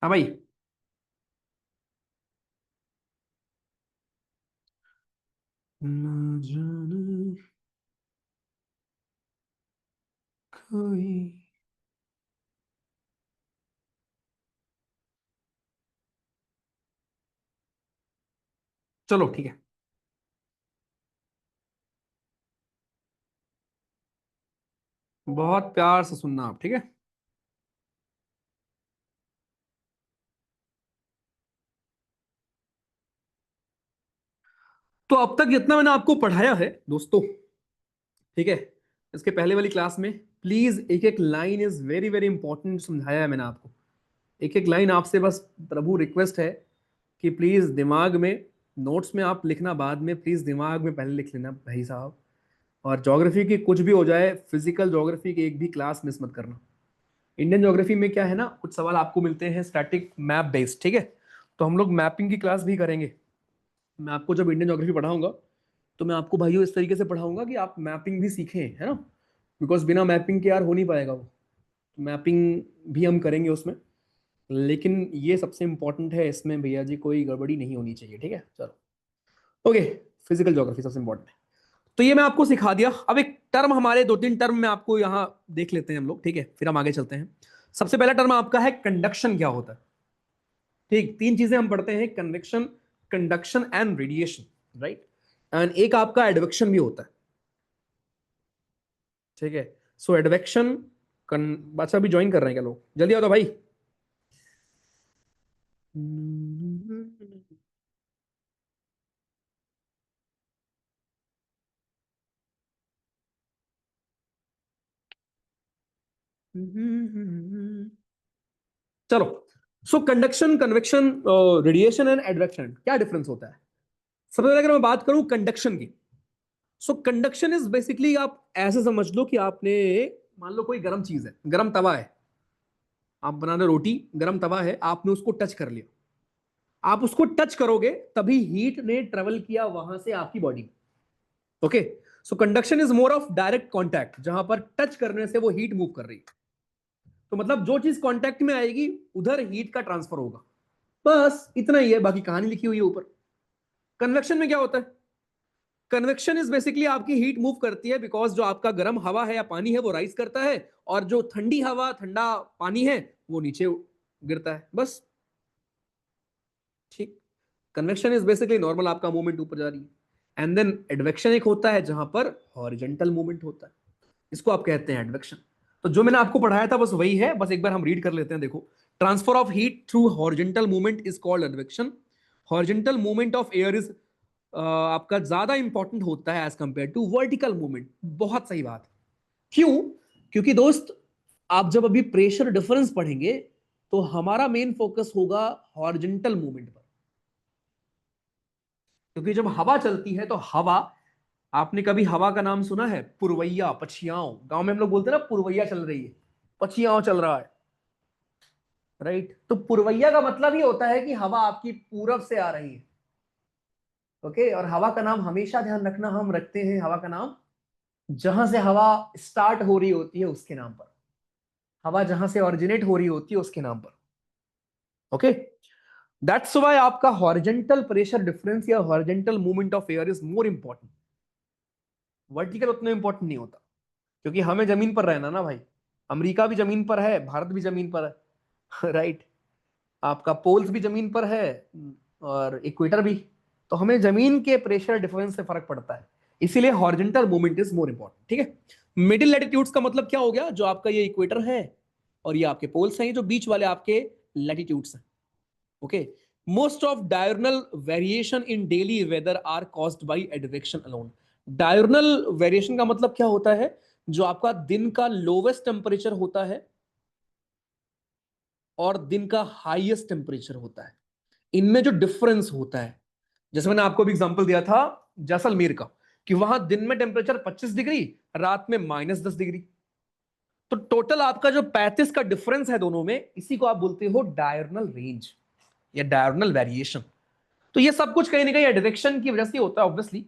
हाँ भाई। न जाने कोई। चलो ठीक है। बहुत प्यार से सुनना आप, ठीक है। तो अब तक जितना मैंने आपको पढ़ाया है दोस्तों, ठीक है, इसके पहले वाली क्लास में प्लीज एक एक line is very very important समझाया है मैंने आपको। एक एक लाइन आपसे बस प्रभु रिक्वेस्ट है कि प्लीज दिमाग में, नोट्स में आप लिखना बाद में, प्लीज दिमाग में पहले लिख लेना भाई साहब। और ज्योग्राफी की कुछ भी हो जाए, फिजिकल ज्योग्राफी की एक भी क्लास मिस मत करना। इंडियन ज्योग्राफी में क्या है ना, कुछ सवाल आपको मिलते हैं स्टैटिक मैप बेस्ड, ठीक है। तो हम लोग मैपिंग की क्लास भी करेंगे। मैं आपको जब इंडियन ज्योग्राफी पढ़ाऊंगा तो मैं आपको भाइयों इस तरीके से पढ़ाऊंगा कि आप मैपिंग भी सीखें, है ना। बिकॉज बिना मैपिंग के यार हो नहीं पाएगा वो। मैपिंग भी हम करेंगे उसमें, लेकिन ये सबसे इंपॉर्टेंट है इसमें भैया जी, कोई गड़बड़ी नहीं होनी चाहिए, ठीक है। चलो ओके। फिजिकल ज्योग्राफी सबसे इंपॉर्टेंट है। तो ये मैं आपको सिखा दिया। अब एक टर्म, हमारे दो तीन टर्म में आपको यहाँ देख लेते हैं हम लोग, ठीक है, फिर हम आगे चलते हैं। सबसे पहला टर्म आपका है कंडक्शन, क्या होता है। ठीक, तीन चीजें हम पढ़ते हैं, convection, conduction and radiation, right. And एक आपका एडवेक्शन भी होता है, ठीक है। सो एडवेक्शन अच्छा अभी ज्वाइन कर रहे हैं क्या लोग, जल्दी आओ तो भाई। चलो। So conduction, convection, radiation and advection, क्या डिफरेंस होता है। सबसे पहले अगर मैं बात करूं कंडक्शन की, सो कंडक्शन इज बेसिकली, आप ऐसे समझ लो कि आपने, मान लो कोई गर्म चीज है, गर्म तवा है, आप बना रहे रोटी, गर्म तवा है, आपने उसको टच कर लिया। आप उसको टच करोगे तभी हीट ने ट्रेवल किया वहां से आपकी बॉडी में। Okay. So conduction is more of direct contact, जहां पर टच करने से वो हीट मूव कर रही है। तो मतलब जो चीज कांटेक्ट में आएगी उधर हीट का ट्रांसफर होगा, बस इतना ही है, बाकी कहानी लिखी हुई है ऊपर। कन्वेक्शन में क्या होता है, कन्वेक्शन इज बेसिकली आपकी हीट मूव करती है, बिकॉज जो आपका गर्म हवा है या पानी है वो राइज करता है, और जो ठंडी हवा, ठंडा पानी है, वो नीचे गिरता है, बस। ठीक। कन्वेक्शन इज बेसिकली नॉर्मल आपका मूवमेंट ऊपर जा रही है। एंड देन एडवेक्शन एक होता है जहां पर हॉरिजेंटल मूवमेंट होता है, इसको आप कहते हैं एडवेक्शन। तो जो मैंने आपको पढ़ाया था बस वही है, बस एक बार हम रीड कर लेते हैं। देखो, transfer of heat through horizontal movement is called advection. Horizontal movement of air is आपका ज्यादा इंपॉर्टेंट होता है as compared to vertical movement. बहुत सही बात है। क्यों? क्योंकि दोस्त, आप जब अभी प्रेशर डिफरेंस पढ़ेंगे तो हमारा मेन फोकस होगा हॉरिजेंटल मूवमेंट पर। क्योंकि जब हवा चलती है तो हवा, आपने कभी हवा का नाम सुना है, पुरवैया, पछियाओं, गांव में हम लोग बोलते हैं ना, पुरवैया चल रही है, पछियाओं चल रहा है, राइट। तो पुरवैया का मतलब ही होता है कि हवा आपकी पूरब से आ रही है। ओके। और हवा का नाम हमेशा ध्यान रखना, हम रखते हैं हवा का नाम जहां से हवा स्टार्ट हो रही होती है उसके नाम पर, हवा जहां से ऑरिजिनेट हो रही होती है उसके नाम पर। ओके। दैट्स व्हाई आपका हॉरिजेंटल प्रेशर डिफरेंस या horizontal movement of air is more important. Vertical उतना इंपॉर्टेंट नहीं होता, क्योंकि हमें जमीन पर रहना ना भाई। अमेरिका भी जमीन पर है, भारत भी जमीन पर है राइट। आपका पोल्स भी जमीन पर है, और इक्वेटर भी। तो हमें जमीन के प्रेशर डिफरेंस से फर्क पड़ता है, इसीलिए horizontal movement is more important, ठीक है। मिडिल लैटिट्यूड्स का मतलब क्या हो गया, जो आपका ये इक्वेटर है और ये आपके पोल्स हैं, जो बीच वाले आपके लैटिट्यूड्स हैं। Okay. Most of diurnal variation in daily weather are caused by advection alone. Diurnal variation का मतलब क्या होता है, जो आपका दिन का लोवेस्ट टेम्परेचर होता है और दिन का हाईएस्ट टेम्परेचर होता है, इनमें जो डिफरेंस होता है। जैसे मैंने आपको भी एग्जांपल दिया था जैसलमेर का, कि वहां दिन में टेम्परेचर 25 डिग्री, रात में -10 डिग्री। तो टोटल आपका जो 35 का डिफरेंस है दोनों में, इसी को आप बोलते हो डायurnal रेंज या डायurnal वेरिएशन। तो ये सब कुछ कहीं ना कहीं एडवेक्शन की वजह से होता है ऑब्वियसली।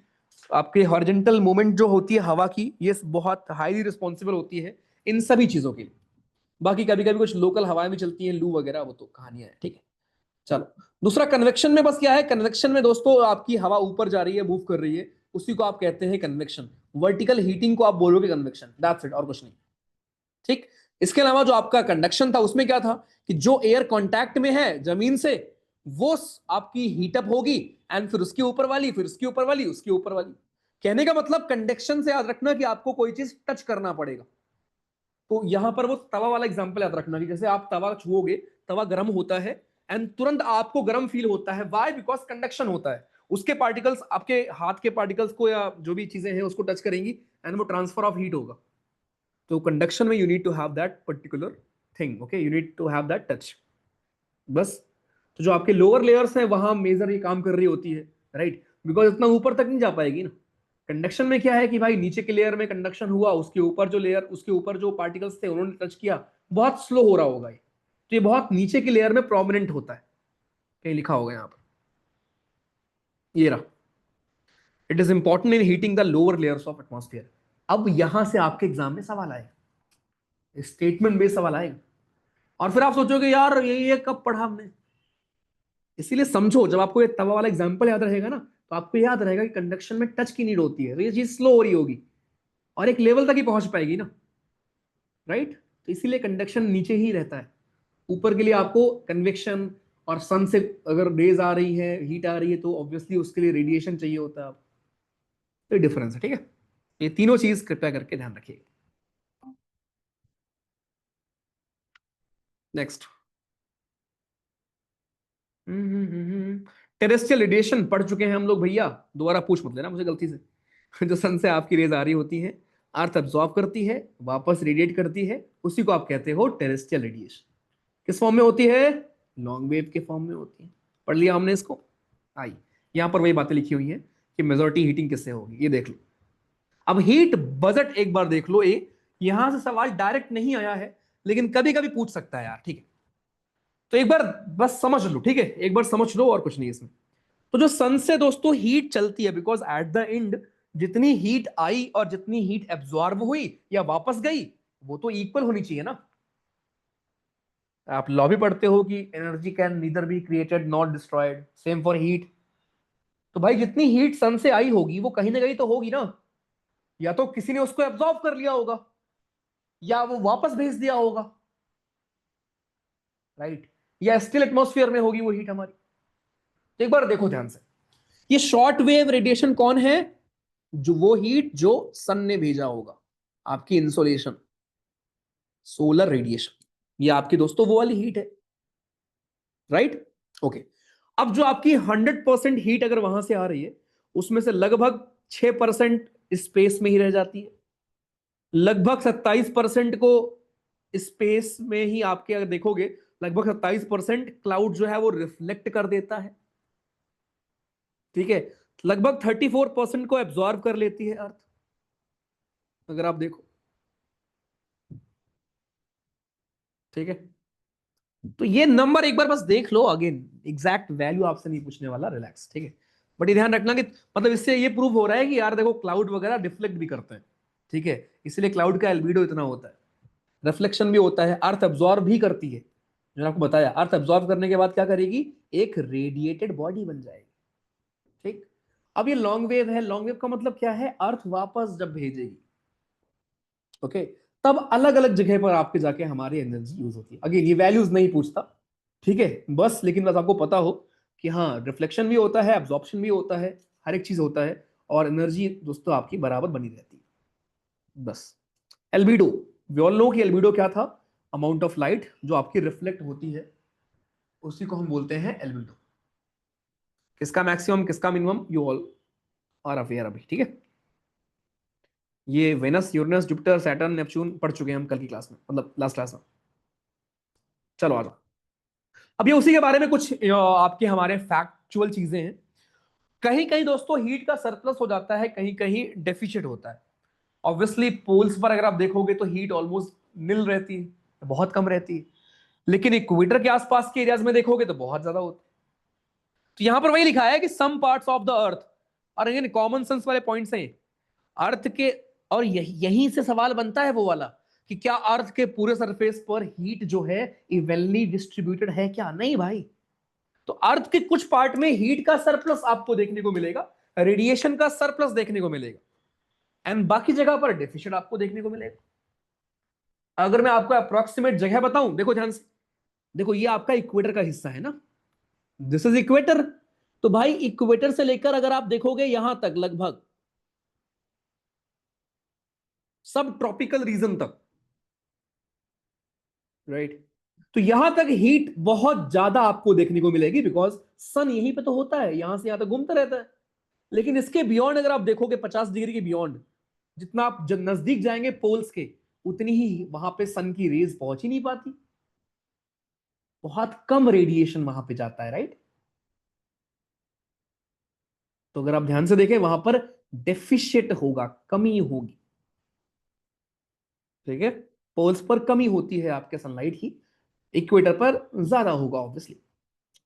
आपके हॉरिजेंटल मूवमेंट जो होती है हवा की, ये बहुत हाईली रिस्पॉन्सिबल होती है इन सभी चीजों के लिए। बाकी कभी कभी कुछ लोकल हवाएं भी चलती हैं, लू वगैरह, वो तो कहानियां है, ठीक है। चलो, दूसरा कन्वेक्शन में बस क्या है, कन्वेक्शन में दोस्तों आपकी हवा ऊपर जा रही है, मूव कर रही है, उसी को आप कहते हैं कन्वेक्शन। वर्टिकल हीटिंग को आप बोलोगे कन्वेक्शन, दैट्स इट, और कुछ नहीं, ठीक। इसके अलावा जो आपका कंडक्शन था उसमें क्या था कि जो एयर कांटेक्ट में है जमीन से, वो आपकी हीटअप होगी, एंड फिर उसके ऊपर वाली, फिर उसके ऊपर वाली, उसके ऊपर वाली। कहने का मतलब कंडक्शन से याद रखना कि आपको कोई चीज टच करना पड़ेगा। तो यहां पर वो तवा वाला एग्जांपल याद रखना कि जैसे आप तवा छुओगे, तवा गर्म होता है, एंड तुरंत आपको गर्म फील होता है, व्हाई? बिकॉज कंडक्शन होता है, उसके पार्टिकल्स आपके हाथ के पार्टिकल्स को या जो भी चीजें हैं उसको टच करेंगी, एंड वो ट्रांसफर ऑफ हीट होगा। तो कंडक्शन में you need to have that particular thing, okay, you need to have that touch, बस। तो जो आपके लोअर लेयर्स हैं वहां मेजर ये काम कर रही होती है, राइट, बिकॉज इतना ऊपर तक नहीं जा पाएगी ना। कंडक्शन में क्या है कि भाई नीचे के लेयर में कंडक्शन हुआ, उसके ऊपर जो लेयर, उसके ऊपर जो पार्टिकल्स थे उन्होंने टच किया, बहुत स्लो हो रहा होगा ये, तो ये बहुत नीचे के लेयर में प्रोमिनेंट होता है, कहीं लिखा होगा यहाँ पर, ये रहा, it is important in heating the lower layers of atmosphere. अब यहां से आपके एग्जाम में सवाल आएगा, स्टेटमेंट बेस्ड सवाल आएगा, और फिर आप सोचोगे यार ये कब पढ़ा हमने। इसीलिए समझो, जब आपको ये तवा वाला एग्जांपल याद रहेगा ना, तो आपको याद रहेगा कि कंडक्शन में टच की नीड होती है, तो ये चीज स्लो हो रही होगी और एक लेवल तक ही पहुंच पाएगी ना, राइट। तो इसीलिए कंडक्शन नीचे ही रहता है, ऊपर के लिए आपको कन्वेक्शन, और सन से अगर रेज आ रही है, हीट आ रही है, तो ऑब्वियसली उसके लिए रेडिएशन चाहिए होता है। तो डिफरेंस है, ठीक है। ये तीनों चीज कृपया करके ध्यान रखिए। नेक्स्ट, टेरेस्ट्रियल रेडिएशन पढ़ चुके हैं हम लोग भैया, दोबारा पूछ मत लेना मुझे गलती से। जो सन से आपकी रेज आ रही होती है, अर्थ अब्सॉर्ब करती है, वापस रेडिएट करती है, उसी को आप कहते हो टेरेस्ट्रियल रेडिएशन। किस फॉर्म में होती है? लॉन्ग वेव के फॉर्म में होती है। पढ़ लिया हमने इसको। आई, यहां पर वही बातें लिखी हुई हैं कि मेजॉरिटी हीटिंग किससे होगी, ये देख लो। अब हीट बजट एक बार देख लो, यहां से सवाल डायरेक्ट नहीं आया है, लेकिन कभी कभी पूछ सकता है यार, ठीक है। तो एक बार बस समझ लो, ठीक है, एक बार समझ लो, और कुछ नहीं इसमें। तो जो सन से दोस्तों हीट चलती है, बिकॉज एट द एंड जितनी हीट आई और जितनी हीट एब्जॉर्ब हुई या वापस गई, वो तो इक्वल होनी चाहिए ना। आप लॉ भी पढ़ते हो कि energy can neither be created not destroyed, same for heat. तो भाई जितनी हीट सन से आई होगी वो कहीं ना कहीं तो होगी ना, या तो किसी ने उसको एब्जॉर्ब कर लिया होगा, या वो वापस भेज दिया होगा, राइट, या स्टिल एटमॉस्फेयर में होगी वो हीट हमारी। तो एक बार देखो ध्यान से, ये शॉर्ट वेव रेडिएशन कौन है? जो वो हीट जो सन ने भेजा होगा, आपकी इंसोलेशन, सोलर रेडिएशन, ये आपकी दोस्तों वो वाली हीट है, राइट, ओके। अब जो आपकी 100% हीट अगर वहां से आ रही है, उसमें से लगभग 6% स्पेस में ही रह जाती है, लगभग 27% को स्पेस में ही आपके अगर देखोगे, लगभग 27% क्लाउड जो है वो रिफ्लेक्ट कर देता है, ठीक है। लगभग 34% को एब्जॉर्ब कर लेती है अर्थ, अगर आप देखो, ठीक है। तो ये नंबर एक बार बस देख लो, अगेन एग्जैक्ट वैल्यू आपसे नहीं पूछने वाला, रिलैक्स, ठीक है। बट ये ध्यान रखना कि मतलब इससे ये प्रूव हो रहा है कि यार देखो क्लाउड वगैरह रिफ्लेक्ट भी करते हैं, ठीक है, इसलिए क्लाउड का एल्बिडो इतना होता है, रिफ्लेक्शन भी होता है, अर्थ अब्जॉर्ब भी करती है। जो आपको बताया, अर्थ अब्जॉर्ब करने के बाद क्या करेगी? एक रेडिएटेड बॉडी बन जाएगी, ठीक। अब ये लॉन्ग वेव है, लॉन्ग वेव का मतलब क्या है? अर्थ वापस जब भेजेगी, ओके, तब अलग अलग जगह पर आपके जाके हमारी एनर्जी यूज होती है। अगेन ये वैल्यूज नहीं पूछता, ठीक है, बस लेकिन बस आपको पता हो कि हाँ रिफ्लेक्शन भी होता है, एब्जॉर्प्शन भी होता है, हर एक चीज होता है, और एनर्जी दोस्तों आपकी बराबर बनी रहती है, बस। एल्बिडो, वी ऑल नो कि एल्बिडो क्या था? अमाउंट ऑफ लाइट जो आपकी रिफ्लेक्ट होती है, उसी को हम बोलते हैं एल्बिडो। किसका मैक्सिमम किसका minimum, you all are aware अभी, ठीक है। ये Venus, Uranus, Jupiter, Saturn, Neptune पढ़ चुके हैं हम कल की क्लास में, मतलब लास्ट क्लास में। चलो आ जाओ, अब ये उसी के बारे में कुछ आपके हमारे फैक्चुअल चीजें हैं। कहीं कहीं दोस्तों हीट का सरप्लस हो जाता है, कहीं कहीं डेफिशिएट होता है। ऑब्वियसली पोल्स पर अगर आप देखोगे तो हीट ऑलमोस्ट निल रहती है, बहुत कम रहती है, लेकिन इक्वेटर के आसपास के एरियाज में देखोगे तो बहुत ज्यादा होती है। तो यहां पर वही लिखा है कि some parts of the earth, और अगेन कॉमन सेंस वाले पॉइंट्स हैं अर्थ के, और यहीं से सवाल बनता है वो वाला कि क्या अर्थ के पूरे सरफेस पर हीट जो है इवनली डिस्ट्रीब्यूटेड है क्या? नहीं भाई। तो अर्थ के कुछ पार्ट में हीट का सरप्लस आपको देखने को मिलेगा, रेडिएशन का सरप्लस देखने को मिलेगा, एंड बाकी जगह पर डेफिशिएंट आपको देखने को मिलेगा। अगर मैं आपको अप्रोक्सीमेट जगह बताऊं, देखो ध्यान से, देखो ये आपका इक्वेटर का हिस्सा है ना, दिस इज इक्वेटर। तो भाई इक्वेटर से लेकर अगर आप देखोगे यहां तक लगभग सब ट्रॉपिकल रीजन तक, राइट, तो यहां तक हीट बहुत ज्यादा आपको देखने को मिलेगी, बिकॉज सन यहीं पे तो होता है, यहां से यहां तक घूमता रहता है। लेकिन इसके बियॉन्ड अगर आप देखोगे 50 डिग्री के बियॉन्ड, जितना आप नजदीक जाएंगे पोल्स के, उतनी ही वहां पे सन की रेज पहुंच ही नहीं पाती, बहुत कम रेडिएशन वहां पे जाता है, राइट। तो अगर आप ध्यान से देखें वहां पर डेफिशिएट होगा, कमी होगी, ठीक है। पोल्स पर कमी होती है आपके सनलाइट की, इक्वेटर पर ज्यादा होगा ऑब्वियसली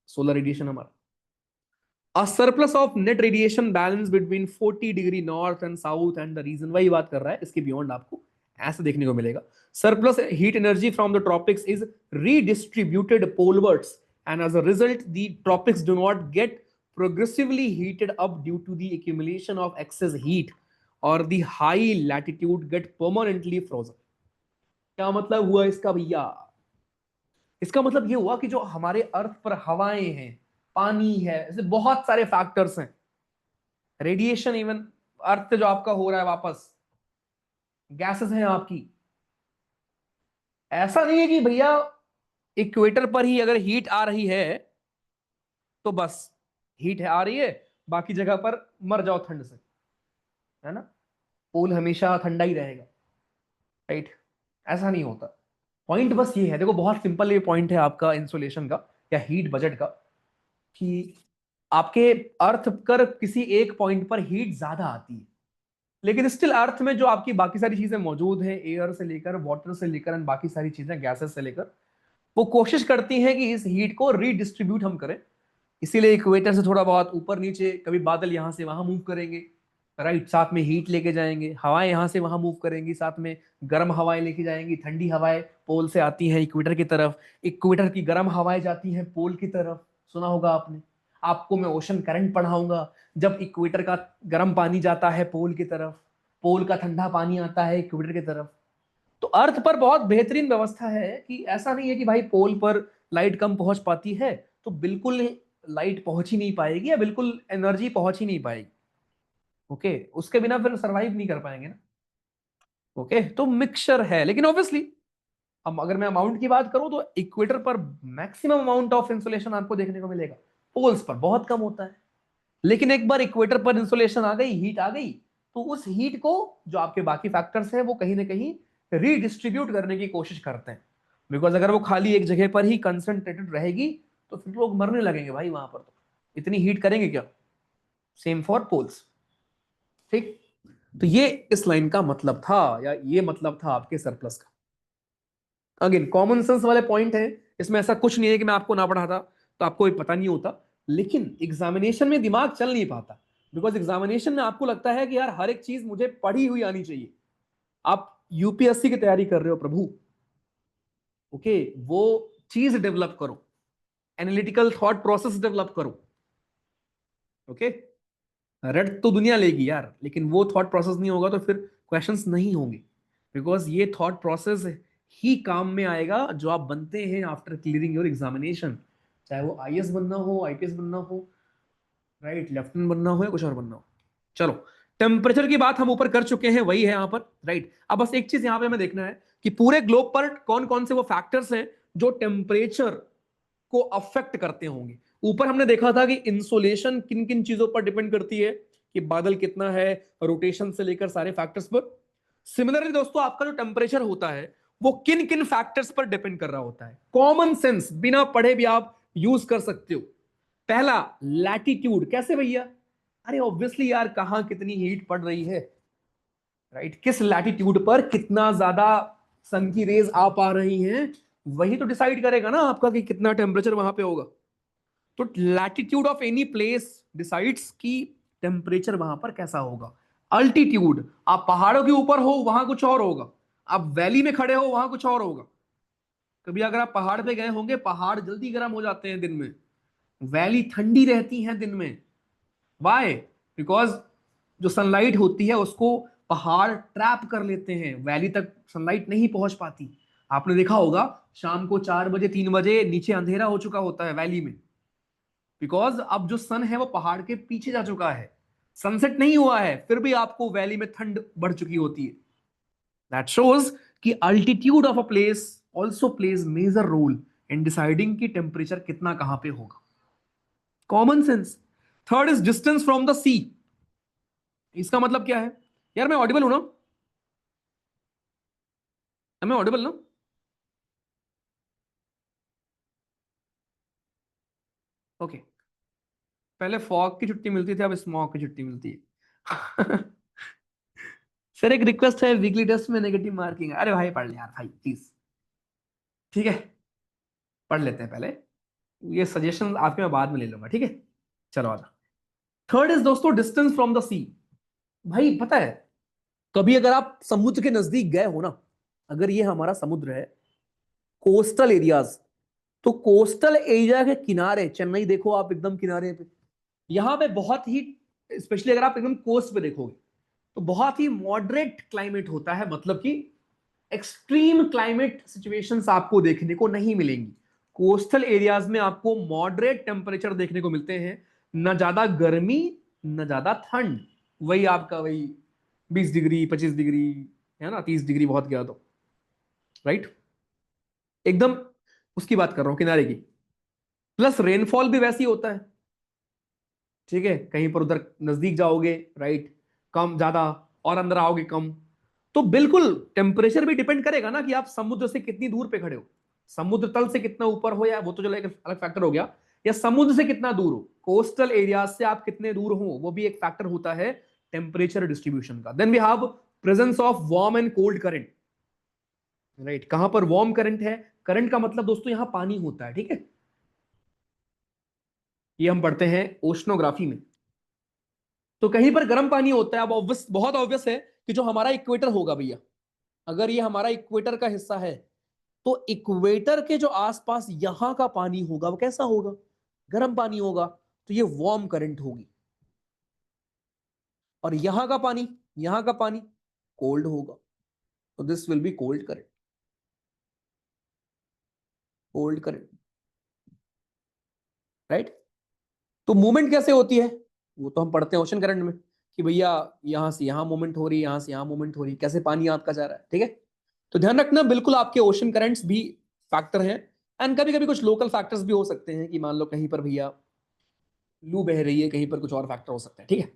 सोलर रेडिएशन हमारा। A surplus of net radiation balance between 40 degree north and south and the region, वही बात कर रहा है, इसके बियॉन्ड आपको ऐसे देखने को मिलेगा। Surplus heat energy from the tropics is redistributed polewards and as a result the tropics do not get progressively heated up due to the accumulation of excess heat or the high latitude get permanently frozen। क्या मतलब हुआ इसका भैया? इसका मतलब ये हुआ कि जो हमारे अर्थ पर हवाएं हैं, पानी है, ऐसे बहुत सारे फैक्टर्स हैं, रेडिएशन इवन अर्थ से जो आपका हो रहा है वापस, गैसेस हैं आपकी। ऐसा नहीं है कि भैया इक्वेटर पर ही अगर हीट आ रही है तो बस हीट है आ रही है, बाकी जगह पर मर जाओ ठंड से, है ना, पोल हमेशा ठंडा ही रहेगा, राइट। ऐसा नहीं होता। पॉइंट बस ये है, देखो बहुत सिंपल ये पॉइंट है आपका इंसुलेशन का या हीट बजट का, कि आपके अर्थ पर किसी एक पॉइंट पर हीट ज्यादा आती है, लेकिन स्टिल अर्थ में जो आपकी बाकी सारी चीजें मौजूद हैं, एयर से लेकर वाटर से लेकर एंड बाकी सारी चीजें गैसेस से लेकर, वो कोशिश करती हैं कि इस हीट को रीडिस्ट्रीब्यूट हम करें। इसीलिए इक्वेटर से थोड़ा बहुत ऊपर नीचे, कभी बादल यहां से वहां मूव करेंगे, राइट, साथ में हीट लेके जाएंगे, हवाएं यहां से वहां मूव करेंगी, साथ में गर्म हवाएं लेके जाएंगी, ठंडी हवाएं पोल से आती हैं इक्वेटर की तरफ, इक्वेटर की गर्म हवाएं जाती हैं पोल की तरफ, सुना होगा आपने। आपको मैं ओशन करंट पढ़ाऊंगा, जब इक्वेटर का गर्म पानी जाता है पोल की तरफ, पोल का ठंडा पानी आता है इक्वेटर की तरफ। तो अर्थ पर बहुत बेहतरीन व्यवस्था है कि ऐसा नहीं है कि भाई पोल पर लाइट कम पहुंच पाती है तो बिल्कुल लाइट पहुंच ही नहीं पाएगी या बिल्कुल एनर्जी पहुंच ही नहीं पाएगी, ओके, उसके बिना फिर सरवाइव नहीं कर पाएंगे ना, ओके। तो मिक्सचर है, लेकिन ऑब्वियसली अब अगर मैं अमाउंट की बात करूं तो इक्वेटर पर मैक्सिमम अमाउंट ऑफ इंसुलेशन आपको देखने को मिलेगा, पोल्स पर बहुत कम होता है। लेकिन एक बार इक्वेटर पर इंसुलेशन आ गई, हीट आ गई, तो उस हीट को जो आपके बाकी फैक्टर्स हैं वो कहीं ना कहीं रीडिस्ट्रीब्यूट करने की कोशिश करते हैं, बिकॉज अगर वो खाली एक जगह पर ही कंसंट्रेटेड रहेगी तो फिर लोग मरने लगेंगे भाई वहां पर, तो इतनी हीट करेंगे क्या। सेम फॉर पोल्स, ठीक। तो ये इस लाइन का मतलब था, या ये मतलब था आपके सरप्लस का। अगेन कॉमन सेंस वाले पॉइंट है, इसमें ऐसा कुछ नहीं है कि मैं आपको ना पढ़ाता तो आपको कोई पता नहीं होता, लेकिन एग्जामिनेशन में दिमाग चल नहीं पाता, बिकॉज एग्जामिनेशन में आपको लगता है कि यार हर एक चीज मुझे पढ़ी हुई आनी चाहिए। आप यूपीएससी की तैयारी कर रहे हो प्रभु, ओके, वो चीज डेवलप करो, एनालिटिकल थॉट प्रोसेस डेवलप करो, ओके। रट तो दुनिया लेगी यार, लेकिन वो थॉट प्रोसेस नहीं होगा तो फिर क्वेश्चंस नहीं होंगे, बिकॉज ये थॉट प्रोसेस ही काम में आएगा जो आप बनते हैं आफ्टर क्लियरिंग योर एग्जामिनेशन, चाहे वो आईएएस बनना हो, आईपीएस बनना हो, राइट, लेफ्टिनेंट बनना हो या कुछ और बनना हो। चलो, टेम्परेचर की बात हम ऊपर कर चुके हैं, वही है यहाँ पर, राइट। अब बस एक चीज यहाँ पे हमें देखना है कि पूरे ग्लोब पर कौन कौन से वो फैक्टर्स हैं जो टेम्परेचर को अफेक्ट करते होंगे। ऊपर हमने देखा था कि इंसोलेशन किन किन चीजों पर डिपेंड करती है, कि बादल कितना है, रोटेशन से लेकर सारे फैक्टर्स पर। सिमिलरली दोस्तों आपका जो टेम्परेचर होता है वो किन किन फैक्टर्स पर डिपेंड कर रहा होता है। कॉमन सेंस बिना पढ़े भी आप यूज कर सकते हो। पहला, लैटिट्यूड। कैसे भैया? अरे ऑब्वियसली यार, कहां कितनी हीट पड़ रही है, राइट, किस लैटिट्यूड पर कितना ज्यादा सन की रेज आ पा रही हैं, वही तो डिसाइड करेगा ना आपका कि कितना टेम्परेचर वहां पे होगा। तो latitude of any place decides कि टेम्परेचर वहां पर कैसा होगा। अल्टीट्यूड, आप पहाड़ों के ऊपर हो वहां कुछ और होगा, आप वैली में खड़े हो वहां कुछ और होगा। कभी अगर आप पहाड़ पे गए होंगे, पहाड़ जल्दी गर्म हो जाते हैं दिन में, वैली ठंडी रहती है दिन में। वाई? बिकॉज जो सनलाइट होती है उसको पहाड़ ट्रैप कर लेते हैं, वैली तक सनलाइट नहीं पहुंच पाती। आपने देखा होगा शाम को 4 बजे 3 बजे नीचे अंधेरा हो चुका होता है वैली में, बिकॉज अब जो सन है वो पहाड़ के पीछे जा चुका है, सनसेट नहीं हुआ है, फिर भी आपको वैली में ठंड बढ़ चुकी होती है। दैट शोज कि altitude of a place also plays major role in deciding कि टेम्परेचर कितना कहां पे होगा। Common sense. Third is distance from the sea. इसका मतलब क्या है? यार मैं ऑडिबल हूं ना? मैं ऑडिबल ना? ओके। पहले फॉग की छुट्टी मिलती थी, अब स्मॉग की छुट्टी मिलती है। सर एक रिक्वेस्ट है, वीकली टेस्ट में नेगेटिव मार्किंग। अरे भाई पढ़ ले यार भाई प्लीज। ठीक है, पढ़ लेते हैं पहले। ये सजेशन आपके मैं बाद में ले लूंगा, ठीक है? चलो आजा। थर्ड इज दोस्तों डिस्टेंस फ्रॉम द सी। भाई पता है, कभी अगर आप समुद्र के नजदीक गए हो ना, अगर ये हमारा समुद्र है, कोस्टल एरियाज, तो कोस्टल एरिया के किनारे, चेन्नई देखो आप एकदम किनारे पे, यहां पे बहुत ही, स्पेशली अगर आप एकदम कोस्ट पे देखोगे तो बहुत ही मॉडरेट क्लाइमेट होता है, मतलब कि एक्सट्रीम क्लाइमेट सिचुएशंस आपको देखने को नहीं मिलेंगी। कोस्टल एरियाज में आपको मॉडरेट टेम्परेचर देखने को मिलते हैं, ना ज्यादा गर्मी ना ज्यादा ठंड। वही आपका वही 20 डिग्री 25 डिग्री, है ना, 30 डिग्री बहुत गया तो, राइट? एकदम उसकी बात कर रहा हूं, किनारे की। प्लस रेनफॉल भी वैसी होता है, ठीक है? कहीं पर उधर नजदीक जाओगे, राइट, कम ज्यादा, और अंदर आओगे कम। तो बिल्कुल टेम्परेचर भी डिपेंड करेगा ना कि आप समुद्र से कितनी दूर पे खड़े हो। समुद्र तल से कितना ऊपर हो, या वो तो चलो एक अलग फैक्टर हो गया, या समुद्र से कितना दूर हो, कोस्टल एरिया से आप कितने दूर हो, वो भी एक फैक्टर होता है टेम्परेचर डिस्ट्रीब्यूशन का। Then we have presence of warm and cold current, right? कहां पर वार्म करंट है? करंट का मतलब दोस्तों यहां पानी होता है, ठीक है? ये हम पढ़ते हैं ओशनोग्राफी में। तो कहीं पर गर्म पानी होता है। अब ऑब्वियस, बहुत ऑब्वियस है कि जो हमारा इक्वेटर होगा भैया, अगर ये हमारा इक्वेटर का हिस्सा है, तो इक्वेटर के जो आसपास यहां का पानी होगा वो कैसा होगा? गर्म पानी होगा। तो ये वार्म करंट होगी। और यहां का पानी कोल्ड होगा, तो this will be cold current. Cold current, right? तो मूवमेंट कैसे होती है? वो तो हम पढ़ते हैं ओशन करंट में, कि भैया यहां से यहां मूवमेंट हो रही है, यहां से यहां मूवमेंट हो रही है, कैसे पानी आपका जा रहा है, ठीक है? तो ध्यान रखना, बिल्कुल आपके ओशन करंट्स भी फैक्टर हैं। एंड कभी कभी कुछ लोकल फैक्टर्स भी हो सकते हैं, कि मान लो कहीं पर भैया लू बह रही है, कहीं पर कुछ और फैक्टर हो सकता है, ठीक है?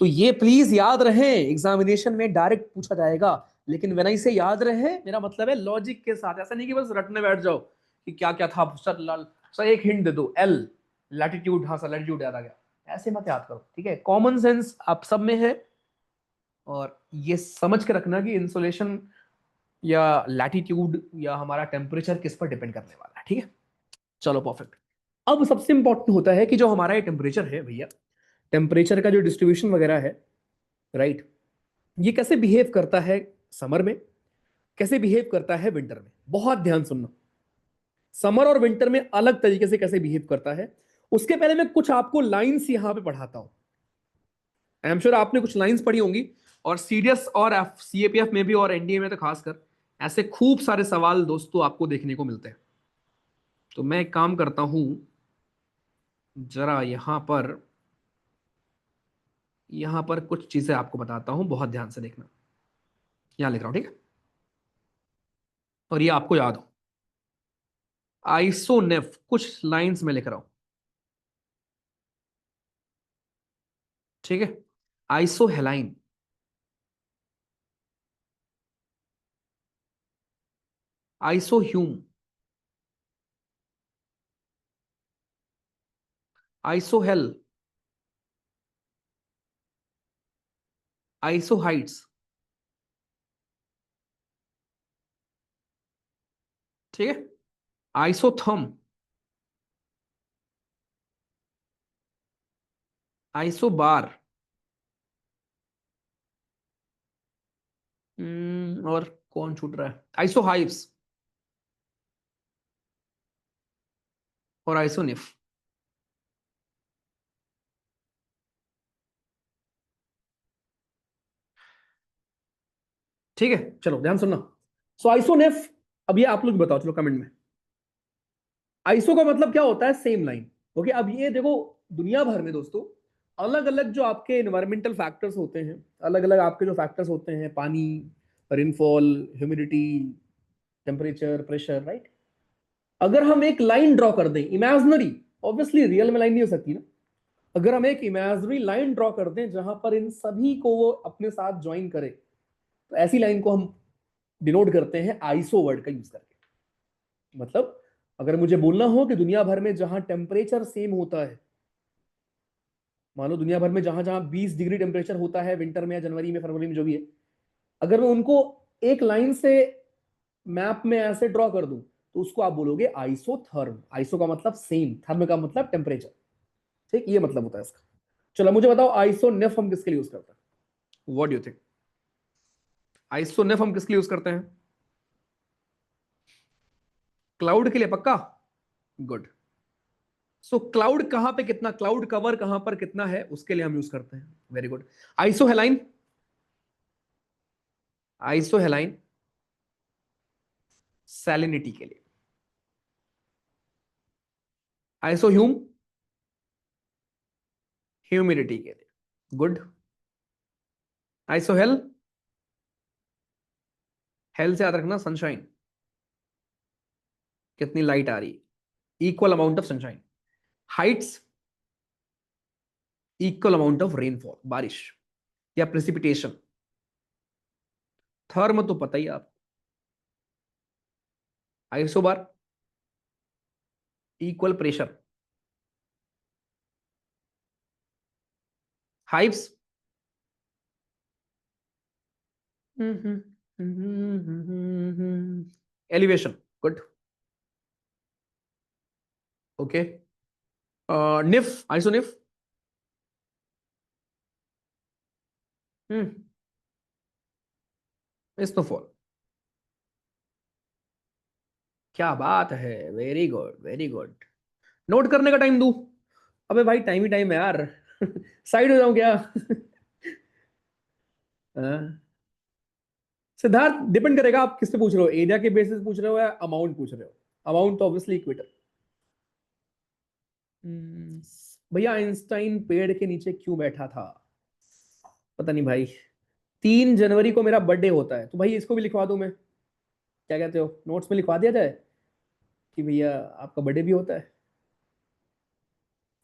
तो ये प्लीज याद रहे, एग्जामिनेशन में डायरेक्ट पूछा जाएगा। लेकिन वेन आई से याद रहे, मेरा मतलब है लॉजिक के साथ, ऐसा नहीं कि बस रटने बैठ जाओ कि क्या क्या था सर। लाल सर एक हिंट दे दो, एल लैटिट्यूड, हाँ सर लैटिट्यूड याद आ गया, ऐसे मत याद करो, ठीक है? कॉमन सेंस आप सब में है। और ये समझ के रखना कि इंसुलेशन या लैटिट्यूड या हमारा टेम्परेचर किस पर डिपेंड करने वाला है, ठीक है? चलो परफेक्ट। अब सबसे इंपॉर्टेंट होता है कि जो हमारा ये टेम्परेचर है भैया, टेम्परेचर का जो डिस्ट्रीब्यूशन वगैरह है, राइट, ये कैसे बिहेव करता है समर में, कैसे बिहेव करता है विंटर में। बहुत ध्यान सुनना, समर और विंटर में अलग तरीके से कैसे बिहेव करता है। उसके पहले मैं कुछ आपको लाइंस यहां पे पढ़ाता हूं। आई एम श्योर आपने कुछ लाइंस पढ़ी होंगी, और सीडीएस और सीएपीएफ में भी, और एनडीए में तो खासकर, ऐसे खूब सारे सवाल दोस्तों आपको देखने को मिलते हैं। तो मैं एक काम करता हूं, जरा यहां पर कुछ चीजें आपको बताता हूं, बहुत ध्यान से देखना। यहां लिख रहा हूं, ठीक है? और ये आपको याद हो, आइसोनेफ, कुछ लाइंस में लिख रहा हूं, ठीक है? आइसोहेलाइन, आइसोह्यूम, आइसोहेल, आइसोहाइट्स, ठीक है? आइसोथर्म, आइसोबार, और कौन छूट रहा है? आइसोहाइब्स और आइसोनिफ। ठीक है, चलो ध्यान सुनना। सो आइसोनेफ, अब ये आप लोग बताओ चलो कमेंट में। आइसो का मतलब क्या होता है? Same line. ओके, अब ये देखो, दुनिया भर में दोस्तों अलग अलग जो आपके इन्वायरमेंटल फैक्टर्स होते हैं, अलग अलग आपके जो फैक्टर्स होते हैं, पानी, rainfall, humidity, temperature, pressure, right. अगर हम एक लाइन ड्रॉ कर दें इमेजिनरी, ऑब्वियसली रियल में लाइन नहीं हो सकती ना, अगर हम एक इमेजिनरी लाइन ड्रॉ कर दें जहां पर इन सभी को वो अपने साथ ज्वाइन करे, तो ऐसी लाइन को हम डिनोट करते हैं आइसो वर्ड का यूज करके। मतलब अगर मुझे बोलना हो कि दुनिया भर में जहां टेम्परेचर सेम होता है, मान लो दुनिया भर में जहां जहां 20 डिग्री टेम्परेचर होता है विंटर में या जनवरी में, फरवरी में, जो भी है, अगर मैं उनको एक लाइन से मैप में ऐसे ड्रॉ कर दूं, तो उसको आप बोलोगे आइसोथर्म। आइसो का मतलब सेम, थर्म का मतलब टेम्परेचर। ठीक, ये मतलब होता है इसका। चलो मुझे बताओ आइसोनेफ हम किसके लिए यूज करते हैं? What do you think? Isoneph हम किसके लिए यूज करते हैं? क्लाउड के लिए, पक्का? गुड। सो क्लाउड कहां पे कितना, क्लाउड कवर कहां पर कितना है, उसके लिए हम यूज करते हैं। Very good. Isohaline, isohaline salinity के लिए। आइसोह्यूम ह्यूमिडिटी के लिए। गुड। आइसोहेल, हेल से याद रखना सनशाइन, कितनी लाइट आ रही है, equal amount of sunshine. Hyets, equal amount of rainfall, बारिश या प्रेसिपिटेशन। थर्म तो पता ही है आप। Isobar, equal pressure. Hypse, elevation. Good. Okay. Niph, isoniph. Snowfall. क्या बात है, very good very good. Note करने का टाइम दू? अबे भाई टाइम ही टाइम है यार। साइड हो जाऊं क्या? हाँ। सिद्धार्थ, डिपेंड करेगा आप किस पे पूछ रहे हो, एरिया के बेसिस पूछ रहे हो या अमाउंट पूछ रहे हो। अमाउंट तो ऑब्वियसली इक्वेटर। भैया आइंस्टाइन पेड़ के नीचे क्यों बैठा था? पता नहीं भाई। 3 जनवरी को मेरा बर्थडे होता है, तो भाई इसको भी लिखवा दूं मैं? क्या कहते हो, नोट्स में लिखवा दिया जाए कि भैया आपका बर्थडे भी होता है?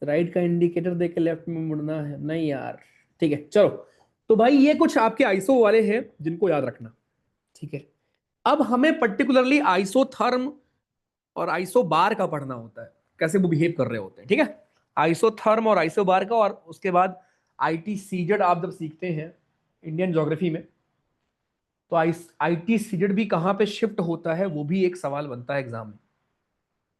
राइट का इंडिकेटर देख के लेफ्ट में मुड़ना है? नहीं यार। ठीक है चलो। तो भाई ये कुछ आपके आइसो वाले हैं जिनको याद रखना। ठीक है, अब हमें पर्टिकुलरली आइसोथर्म और आइसोबार का पढ़ना होता है, कैसे वो बिहेव कर रहे होते हैं। ठीक है, आइसोथर्म और आइसोबार का, और उसके बाद आईटी सीजेड आप जब सीखते हैं इंडियन ज्योग्राफी में, तो आईटी सीजेड भी कहां पे शिफ्ट होता है, वो भी एक सवाल बनता है एग्जाम में।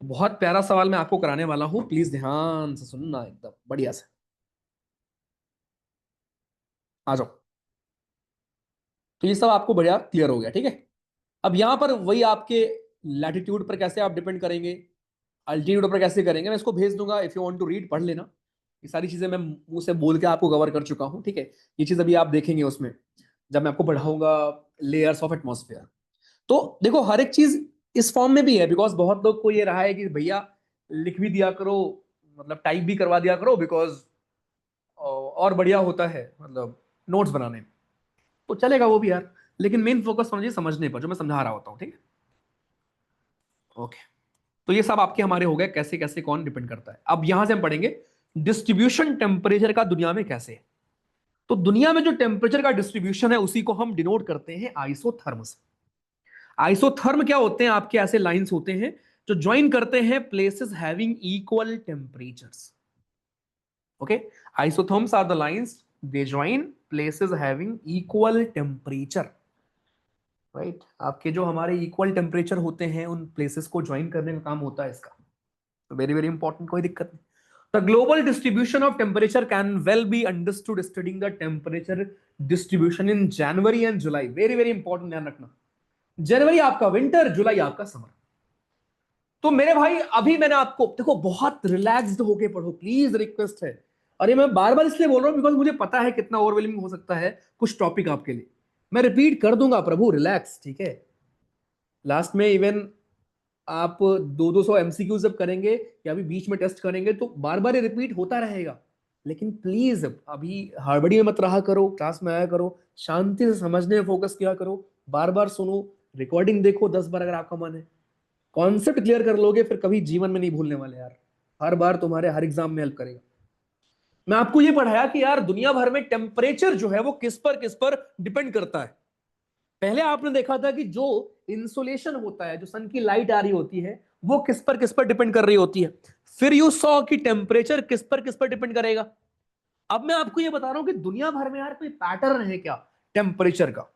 बहुत प्यारा सवाल मैं आपको कराने वाला हूं, प्लीज ध्यान से सुनना एकदम बढ़िया से। आ जाओ। तो ये सब आपको बढ़िया क्लियर हो गया। ठीक है, अब यहां पर वही आपके लैटिट्यूड पर कैसे आप डिपेंड करेंगे, अल्टीट्यूड पर कैसे करेंगे, मैं इसको भेज दूंगा, if you want to read पढ़ लेना। ये सारी चीजें मैं मुंह से बोल के आपको कवर कर चुका हूं। ठीक है, ये चीज अभी आप देखेंगे उसमें जब मैं आपको पढ़ाऊंगा लेयर्स ऑफ एटमॉस्फेयर। तो देखो हर एक चीज इस फॉर्म में भी है, बिकॉज बहुत लोग को ये रहा है कि भैया लिख भी दिया करो, मतलब टाइप भी करवा दिया करो, बिकॉज और बढ़िया होता है मतलब नोट्स बनाने में। तो चलेगा वो भी यार, लेकिन मेन फोकस होना चाहिए समझने पर, जो मैं समझा रहा होता हूँ। ठीक है, ओके। तो ये सब आपके हमारे हो गए कैसे कैसे कौन डिपेंड करता है। अब यहां से हम पढ़ेंगे डिस्ट्रीब्यूशन टेम्परेचर का दुनिया में कैसे है। तो दुनिया में जो टेम्परेचर का डिस्ट्रीब्यूशन है उसी को हम डिनोट करते हैं आइसोथर्म से। आइसोथर्म क्या होते हैं? आपके ऐसे लाइंस होते हैं जो ज्वाइन करते हैं places having equal temperatures. Okay, isotherms are the lines they join places having equal temperature. Right, आपके जो हमारे इक्वल टेम्परेचर होते हैं उन प्लेसेस को ज्वाइन करने का काम होता है इसका। वेरी वेरी इंपॉर्टेंट, कोई दिक्कत नहीं। The global distribution of temperature can well be understood studying the temperature distribution in January and July. Very very important, ध्यान रखना। जनवरी आपका विंटर, जुलाई आपका समर। तो मेरे भाई अभी मैंने आपको देखो बहुत रिलैक्स्ड होके पढ़ो प्लीज, रिक्वेस्ट है। और ये मैं बार बार इसलिए बोल रहा हूं बिकॉज मुझे पता है कितना ओवरवेलमिंग हो सकता है कुछ टॉपिक आपके लिए। मैं रिपीट कर दूंगा प्रभु, रिलैक्स, ठीक है। लास्ट में इवन आप 200-200 एमसीक्यू जब करेंगे या अभी बीच में टेस्ट करेंगे तो बार बार ये रिपीट होता रहेगा। लेकिन प्लीज अभी हड़बड़ी में मत रहा करो, क्लास में आया करो, शांति से समझने में फोकस किया करो, बार बार सुनो, रिकॉर्डिंग देखो 10 बार अगर आपका मन है। कॉन्सेप्ट क्लियर कर लोगे फिर कभी जीवन में नहीं भूलने वाले यार। हर बार तुम्हारे हर एग्जाम में हेल्प करेगा। मैं आपको ये पढ़ाया कि यार दुनिया भर में टेम्परेचर जो है वो किस पर डिपेंड करता है। पहले आपने देखा था कि जो इंसुलेशन होता है, जो सन की लाइट आ रही होती है, वो किस पर डिपेंड कर रही होती है। फिर यू सॉ कि टेम्परेचर किस पर डिपेंड करेगा। अब मैं आपको ये बता रहा हूं कि दुनिया भर में यार कोई पैटर्न है क्या टेम्परेचर का।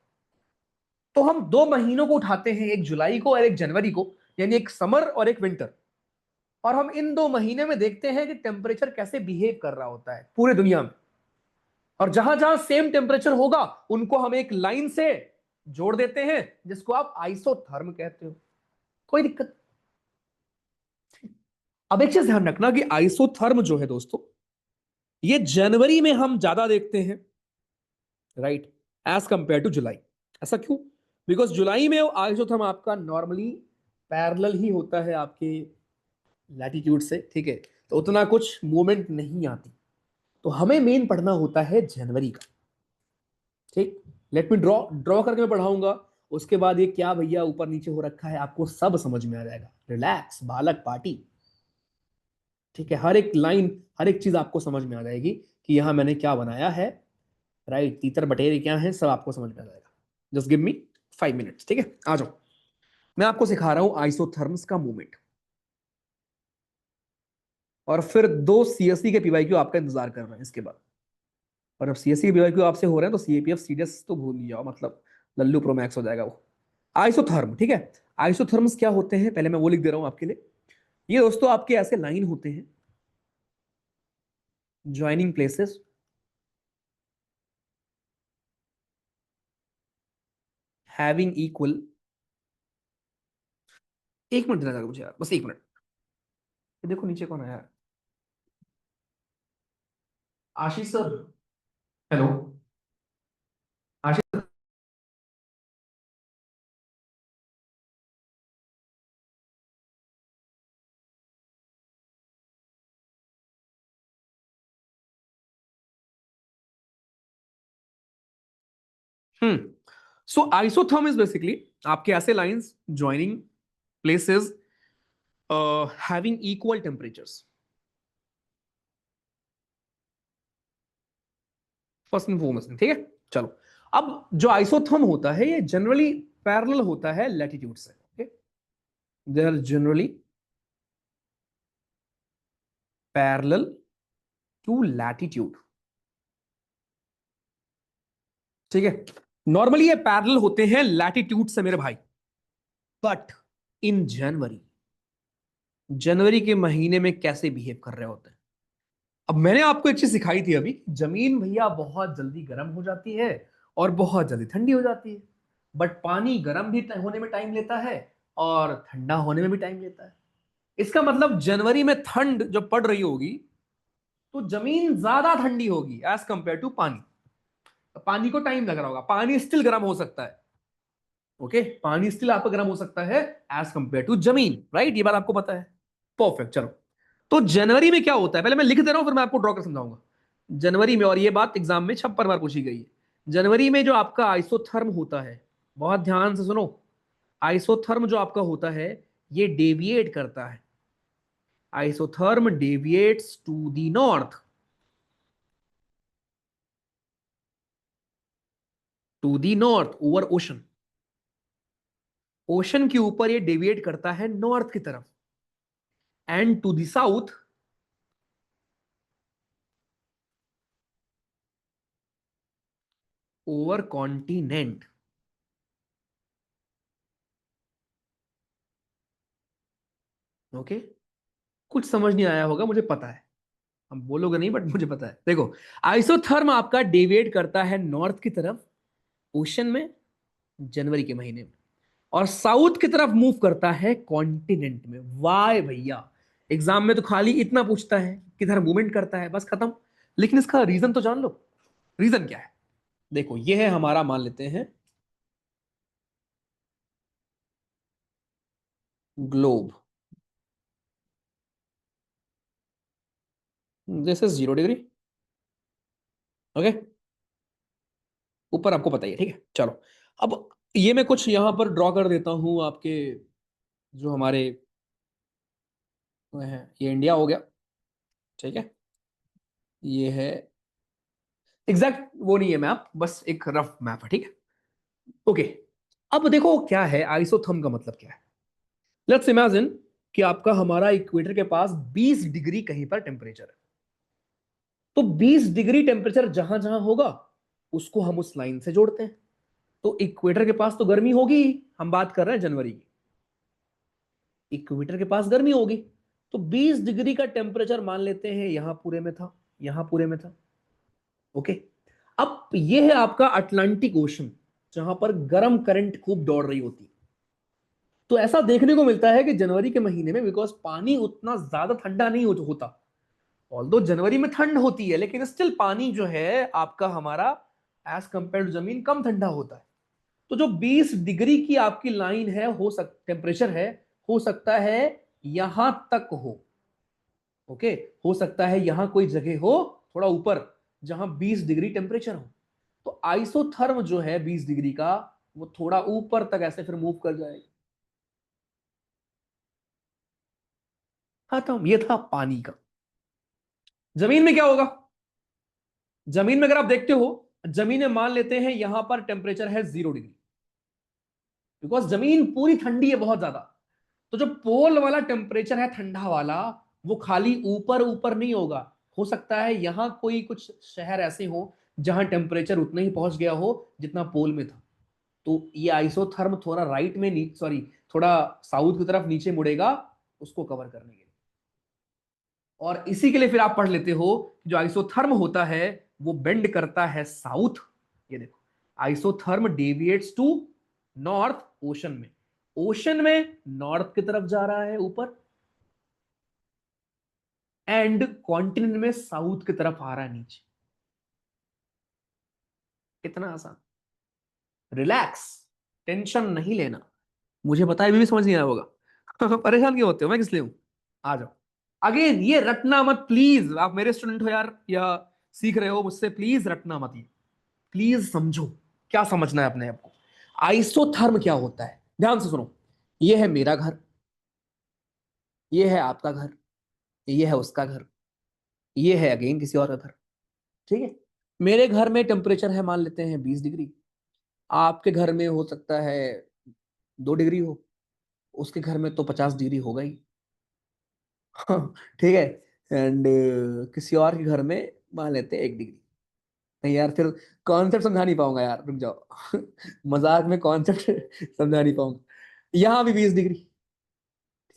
तो हम 2 महीनों को उठाते हैं, एक जुलाई को और एक जनवरी को, यानी एक समर और एक विंटर। और हम इन 2 महीने में देखते हैं कि टेम्परेचर कैसे बिहेव कर रहा होता है पूरे दुनिया में। और जहां जहां सेम टेम्परेचर होगा उनको हम एक लाइन से जोड़ देते हैं जिसको आप आइसोथर्म कहते हो। कोई दिक्कत। अब एक चीज ध्यान रखना कि आइसोथर्म जो है दोस्तों, ये जनवरी में हम ज्यादा देखते हैं, राइट, एज कंपेयर टू जुलाई। ऐसा क्यों? बिकॉज जुलाई में आइसोथर्म आपका नॉर्मली पैरेलल ही होता है आपके लैटिट्यूड से, ठीक है, तो उतना कुछ मूवमेंट नहीं आती। तो हमें मेन पढ़ना होता है जनवरी का, ठीक। लेट मी ड्रॉ ड्रॉ करके मैं पढ़ाऊंगा। उसके बाद ये क्या भैया ऊपर नीचे हो रखा है आपको सब समझ में आ जाएगा। रिलैक्स बालक पार्टी, ठीक है। हर एक लाइन, हर एक चीज आपको समझ में आ जाएगी कि यहां मैंने क्या बनाया है, राइट, तीतर बटेरे क्या है, सब आपको समझ में आ जाएगा। जस्ट गिव मी 5 मिनट्स, ठीक है, आ जाओ। मैं आपको सिखा रहा हूं आइसोथर्म्स का मूवमेंट। और फिर 2 सीएससी के पीवाईक्यू आपका इंतजार कर रहे हैं इसके बाद। और अब सीएससी के पीवाईक्यू आपसे हो रहे हैं तो सीएपीएफ सीडीएस तो भूल ही जाओ, मतलब लल्लू प्रो मैक्स हो जाएगा वो। आइसोथर्म, ठीक है। आइसोथर्म्स क्या होते हैं पहले मैं वो लिख दे रहा हूं आपके लिए। ये दोस्तों आपके ऐसे लाइन होते हैं, joining places, having equal. 1 minute देना जरा मुझे यार, बस 1 मिनट। ये देखो नीचे कौन आया है। Ashish sir, hello. Ashish. So isotherm is basically आपके ऐसे lines, joining places, having equal temperatures. First and foremost, ठीक है। चलो, अब जो आइसोथर्म होता है ये जनरली पैरेलल होता है लैटिट्यूड से, okay. They are generally parallel to latitude, ठीक है। नॉर्मली ये पैरेलल होते हैं लैटिट्यूड से मेरे भाई। बट इन जनवरी, जनवरी के महीने में कैसे बिहेव कर रहे होते हैं। अब मैंने आपको एक चीज सिखाई थी अभी, जमीन भैया बहुत जल्दी गर्म हो जाती है और बहुत जल्दी ठंडी हो जाती है। बट पानी गर्म भी होने में टाइम लेता है और ठंडा होने में भी टाइम लेता है। इसका मतलब जनवरी में ठंड जब पड़ रही होगी तो जमीन ज्यादा ठंडी होगी एज कंपेयर टू पानी। तो पानी को टाइम लग रहा होगा, पानी स्टिल गर्म हो सकता है, ओके, पानी स्टिल आपका गर्म हो सकता है एज कंपेयर टू जमीन, राइट, ये बात आपको पता है। परफेक्ट, चलो। तो जनवरी में क्या होता है पहले मैं लिख दे रहा हूं फिर मैं आपको ड्रॉ कर समझाऊंगा। जनवरी में, और ये बात एग्जाम में 56 बार पूछी गई है, जनवरी में जो आपका आइसोथर्म होता है, बहुत ध्यान से सुनो, आइसोथर्म जो आपका होता है ये डेविएट करता है। Isotherm deviates to the north, to the north over ocean. Ocean के ऊपर ये डेविएट करता है नॉर्थ की तरफ, and to the south over continent, okay. कुछ समझ नहीं आया होगा मुझे पता है, हम बोलोगे नहीं बट मुझे पता है। देखो, आइसोथर्म आपका डेविएट करता है नॉर्थ की तरफ ओशन में, जनवरी के महीने में। और साउथ की तरफ मूव करता है कॉन्टिनेंट में। वाई भैया, एग्जाम में तो खाली इतना पूछता है किधर मूवमेंट करता है, बस खत्म। लेकिन इसका रीजन तो जान लो। रीजन क्या है? देखो ये है हमारा, मान लेते हैं globe. This is 0 degree. Okay, ऊपर आपको पता ही है, ठीक है। चलो, अब ये मैं कुछ यहां पर ड्रॉ कर देता हूं आपके, जो हमारे वो हैं। ये इंडिया हो गया, ठीक है। ये है एग्जैक्ट वो नहीं है मैप, बस एक रफ मैप है, ठीक है। ओके, अब देखो क्या है आइसोथर्म का मतलब क्या है। लेट्स इमेजिन कि आपका हमारा इक्वेटर के पास 20 डिग्री कहीं पर टेम्परेचर है। तो 20 डिग्री टेम्परेचर जहां जहां होगा उसको हम उस लाइन से जोड़ते हैं। तो इक्वेटर के पास तो गर्मी होगी ही, हम बात कर रहे हैं जनवरी की। इक्वेटर के पास गर्मी होगी, तो 20 डिग्री का टेम्परेचर मान लेते हैं यहां पूरे में था, यहां पूरे में था। ओके, अब ये है आपका अटलांटिक ओशन, जहां पर गर्म करंट खूब दौड़ रही होती है। तो ऐसा देखने को मिलता है कि जनवरी के महीने में, बिकॉज पानी उतना ज्यादा ठंडा नहीं होता। ऑल्दो जनवरी में ठंड होती है, लेकिन स्टिल पानी जो है आपका हमारा एज कंपेयर टू जमीन कम ठंडा होता है। तो जो 20 डिग्री की आपकी लाइन है, टेम्परेचर है, हो सकता है यहां तक हो। ओके, हो सकता है यहां कोई जगह हो थोड़ा ऊपर, जहां 20 डिग्री टेम्परेचर हो। तो आइसोथर्म जो है 20 डिग्री का, वो थोड़ा ऊपर तक ऐसे फिर मूव कर जाएगा। खत्म, ये था पानी का। जमीन में क्या होगा? जमीन में अगर आप देखते हो, जमीन में मान लेते हैं यहां पर टेम्परेचर है 0 डिग्री, बिकॉज जमीन पूरी ठंडी है बहुत ज्यादा। तो जो पोल वाला टेम्परेचर है ठंडा वाला, वो खाली ऊपर ऊपर नहीं होगा। हो सकता है यहां कोई कुछ शहर ऐसे हो जहां टेम्परेचर उतना ही पहुंच गया हो जितना पोल में था। तो ये आइसोथर्म थोड़ा राइट में, सॉरी, थोड़ा साउथ की तरफ नीचे मुड़ेगा उसको कवर करने के लिए। और इसी के लिए फिर आप पढ़ लेते हो कि जो आइसोथर्म होता है वो बेंड करता है साउथ। ये देखो, isotherm deviates to north ocean में। ओशन में नॉर्थ की तरफ जा रहा है ऊपर, एंड कॉन्टिनेंट में साउथ की तरफ आ रहा है नीचे। कितना आसान। रिलैक्स, टेंशन नहीं लेना। मुझे पता है अभी भी समझ नहीं आया होगा परेशान क्यों होते हो, मैं किस लिए हूं। आ जाओ। अगेन ये रटना मत प्लीज, आप मेरे स्टूडेंट हो यार, या सीख रहे हो मुझसे, प्लीज रटना मत ये। प्लीज समझो क्या समझना है अपने आप को। आइसोथर्म क्या होता है, ध्यान से सुनो। ये है मेरा घर, ये है आपका घर, ये है उसका घर, ये है अगेन किसी और का घर, ठीक है। मेरे घर में टेम्परेचर है मान लेते हैं 20 डिग्री, आपके घर में हो सकता है 2 डिग्री हो, उसके घर में तो 50 डिग्री होगा ही ठीक है। एंड किसी और के घर में मान लेते हैं 1 डिग्री। नहीं यार, फिर कॉन्सेप्ट समझा नहीं पाऊंगा यार, रुक जाओ मजाक में कॉन्सेप्ट समझा नहीं पाऊंगा। यहां भी 20 डिग्री,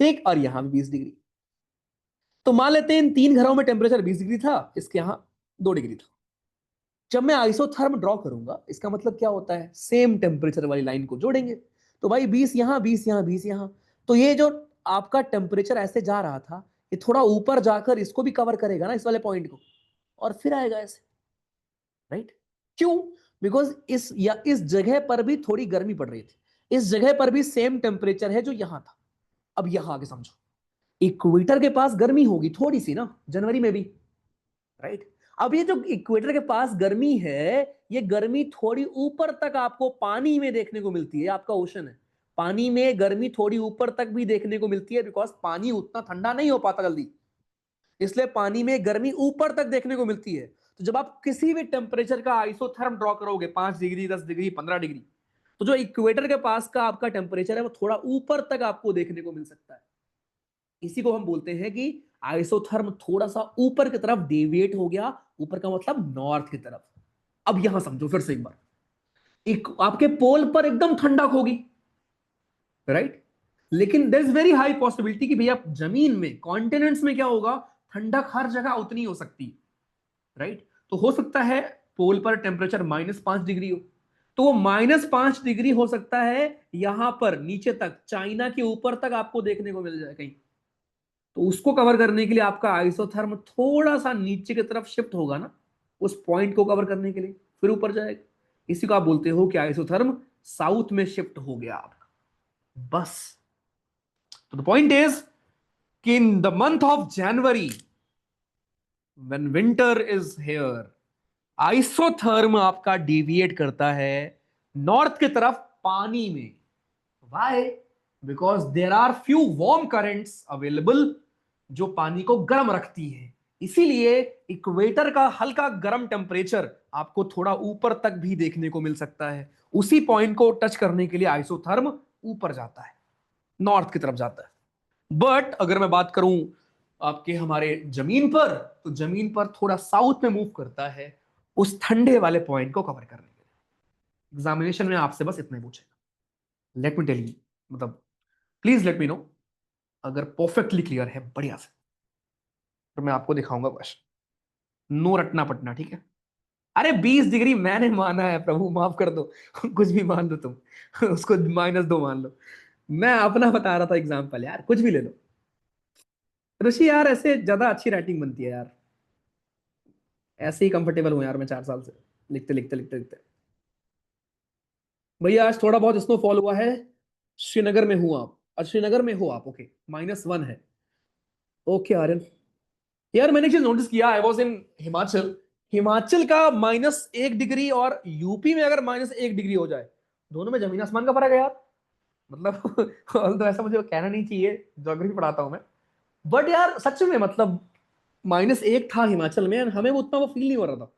ठीक, और यहां भी 20 डिग्री। तो मान लेते हैं इन तीन घरों में टेम्परेचर 20 डिग्री था, इसके यहाँ 2 डिग्री था। जब मैं आइसोथर्म ड्रॉ करूंगा, इसका मतलब क्या होता है, सेम टेम्परेचर वाली लाइन को जोड़ेंगे। तो भाई 20 यहां, 20 यहां, 20 यहां। तो ये जो आपका टेम्परेचर ऐसे जा रहा था, ये थोड़ा ऊपर जाकर इसको भी कवर करेगा ना, इस वाले पॉइंट को, और फिर आएगा ऐसे, राइट। क्यों? बिकॉज इस जगह पर भी थोड़ी गर्मी पड़ रही थी, इस जगह पर भी सेम टेम्परेचर है जो यहां था। अब यहां आगे समझो, इक्वेटर के पास गर्मी होगी थोड़ी सी ना जनवरी में भी, राइट। अब ये जो इक्वेटर के पास गर्मी है, ये गर्मी थोड़ी ऊपर तक आपको पानी में देखने को मिलती है। आपका ओशन है, पानी में गर्मी थोड़ी ऊपर तक भी देखने को मिलती है, बिकॉज पानी उतना ठंडा नहीं हो पाता जल्दी, इसलिए पानी में गर्मी ऊपर तक देखने को मिलती है। तो जब आप किसी भी टेम्परेचर का आइसोथर्म ड्रॉ करोगे, 5 डिग्री, 10 डिग्री, 15 डिग्री, तो जो इक्वेटर के पास का आपका टेम्परेचर है वो थोड़ा ऊपर तक आपको देखने को मिल सकता है। इसी को हम बोलते हैं कि आइसोथर्म थोड़ा सा ऊपर की तरफ डेविएट हो गया। ऊपर का मतलब नॉर्थ की तरफ। अब यहां समझो फिर से एक बार, एक आपके पोल पर एकदम ठंडक होगी, राइट। लेकिन there is very high possibility कि भैया जमीन में, कॉन्टिनेंट्स में क्या होगा, ठंडक हर जगह उतनी हो सकती है, राइट। तो हो सकता है पोल पर टेम्परेचर -5 डिग्री हो, तो वो -5 डिग्री हो सकता है यहां पर नीचे तक, चाइना के ऊपर तक आपको देखने को मिल जाए कहीं। तो उसको कवर करने के लिए आपका आइसोथर्म थोड़ा सा नीचे की तरफ शिफ्ट होगा ना, उस पॉइंट को कवर करने के लिए, फिर ऊपर जाएगा। इसी को आप बोलते हो कि आइसोथर्म साउथ में शिफ्ट हो गया आपका, बस। तो द पॉइंट इज कि in the month of January when winter is here, isotherm आपका डिविएट करता है नॉर्थ की तरफ पानी में। Why? Because there are few warm currents available जो पानी को गर्म रखती है। इसीलिए इक्वेटर का हल्का गर्म टेम्परेचर आपको थोड़ा ऊपर तक भी देखने को मिल सकता है। उसी पॉइंट को टच करने के लिए आइसोथर्म ऊपर जाता है, नॉर्थ की तरफ जाता है। बट अगर मैं बात करूं आपके हमारे जमीन पर, तो जमीन पर थोड़ा साउथ में मूव करता है उस ठंडे वाले पॉइंट को कवर करने के लिए। एग्जामिनेशन में आपसे बस इतना ही पूछेगा। लेट मी टेल यू, मतलब प्लीज लेट मी नो अगर परफेक्टली क्लियर है बढ़िया से, तो मैं आपको दिखाऊंगा क्वेश्चन। नो रटना पटना, ठीक है? अरे 20 डिग्री मैंने माना है, प्रभु माफ कर दो। कुछ भी मान लो तुम, उसको -2 मान लो। मैं अपना बता रहा था एग्जाम्पल यार, कुछ भी ले लो। ऋषि यार ऐसे ज्यादा अच्छी राइटिंग बनती है यार, ऐसे ही कंफर्टेबल हूं यार मैं 4 साल से, लिखते लिखते लिखते लिखते। भैया आज थोड़ा बहुत स्नोफॉल हुआ है, श्रीनगर में हूँ आप, आज श्रीनगर में हो आप, ओके, -1 है। ओके आर्यन, यार मैंने एक चीज नोटिस किया, I was in Himachal, Himachal का -1 डिग्री और यूपी में अगर -1 डिग्री हो जाए, दोनों में जमीन आसमान का फर्क है यार। मतलब तो ऐसा मुझे कहना नहीं चाहिए, ज्योग्राफी पढ़ाता हूं मैं, बट यार सच में मतलब -1 था हिमाचल में, हमें वो उतना वो फील नहीं हो रहा था।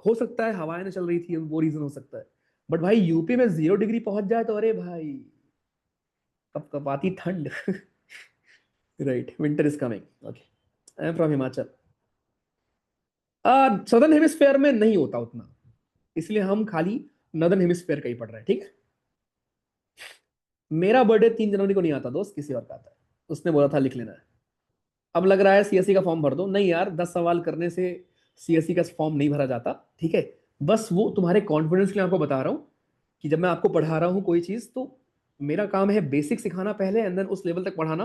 हो सकता है हवाएं ना चल रही थी, वो रीजन हो सकता है। बट भाई यूपी में 0 डिग्री पहुंच जाए तो अरे भाई, कप कपाती ठंड। Right, winter is coming, okay. I am from Himachal. Southern hemisphere में नहीं होता उतना, इसलिए हम खाली नदर्न हेमिस्फेयर का ही पढ़ रहे हैं, ठीक। मेरा बर्थडे 3 जनवरी को नहीं आता दोस्त, किसी और का आता है। उसने बोला था लिख लेना है। अब लग रहा है सीएससी का फॉर्म भर दो, नहीं यार 10 सवाल करने से सीएससी का फॉर्म नहीं भरा जाता, ठीक है। बस वो तुम्हारे कॉन्फिडेंस के लिए आपको बता रहा हूं कि जब मैं आपको पढ़ा रहा हूं कोई चीज, तो मेरा काम है बेसिक सिखाना पहले, एंड देन उस लेवल तक पढ़ाना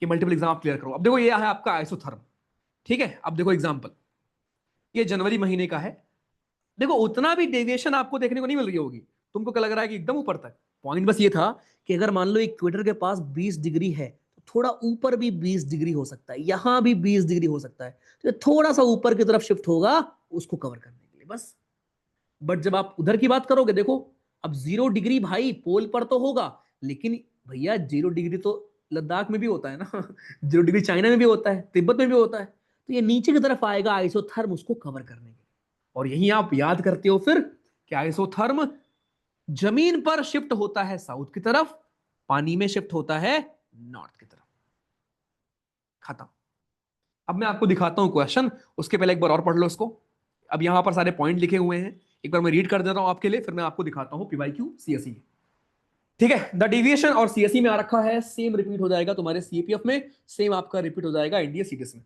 कि मल्टीपल एग्जाम आप क्लियर करो। अब देखो ये है आपका आइसोथर्म, ठीक है। अब देखो एग्जाम्पल, ये जनवरी महीने का है। देखो उतना भी डेविएशन आपको देखने को नहीं मिल रही होगी, तुमको क्या लग रहा है कि एकदम ऊपर तक। पॉइंट बस ये था कि अगर मान लो इक्वेटर के पास 20 डिग्री है, तो थोड़ा ऊपर भी 20 डिग्री हो सकता है, यहां भी 20 डिग्री हो सकता है, तो ये थोड़ा सा ऊपर की तरफ शिफ्ट होगा उसको कवर करने के लिए, बस। बट जब आप उधर की बात करोगे, देखो अब 0 डिग्री भाई पोल पर तो होगा, लेकिन भैया 0 डिग्री तो लद्दाख में भी होता है ना। 0 डिग्री चाइना में भी होता है, तिब्बत में भी होता है। तो ये नीचे की तरफ आएगा आइसोथर्म उसको कवर करने के लिए। और यही आप याद करते हो फिर कि आइसोथर्म जमीन पर शिफ्ट होता है साउथ की तरफ, पानी में शिफ्ट होता है नॉर्थ की तरफ। खत्म। अब मैं आपको दिखाता हूं क्वेश्चन, उसके पहले एक बार और पढ़ लो इसको। अब यहां पर सारे पॉइंट लिखे हुए हैं, एक बार मैं रीड कर देता हूं आपके लिए, फिर मैं आपको दिखाता हूं पीवाईक्यू सीएसई। ठीक है, द डिविएशन और सीएसई में आ रखा है, सेम रिपीट हो जाएगा तुम्हारे सीपीएफ में, सेम आपका रिपीट हो जाएगा एनडीए सीडीएस में।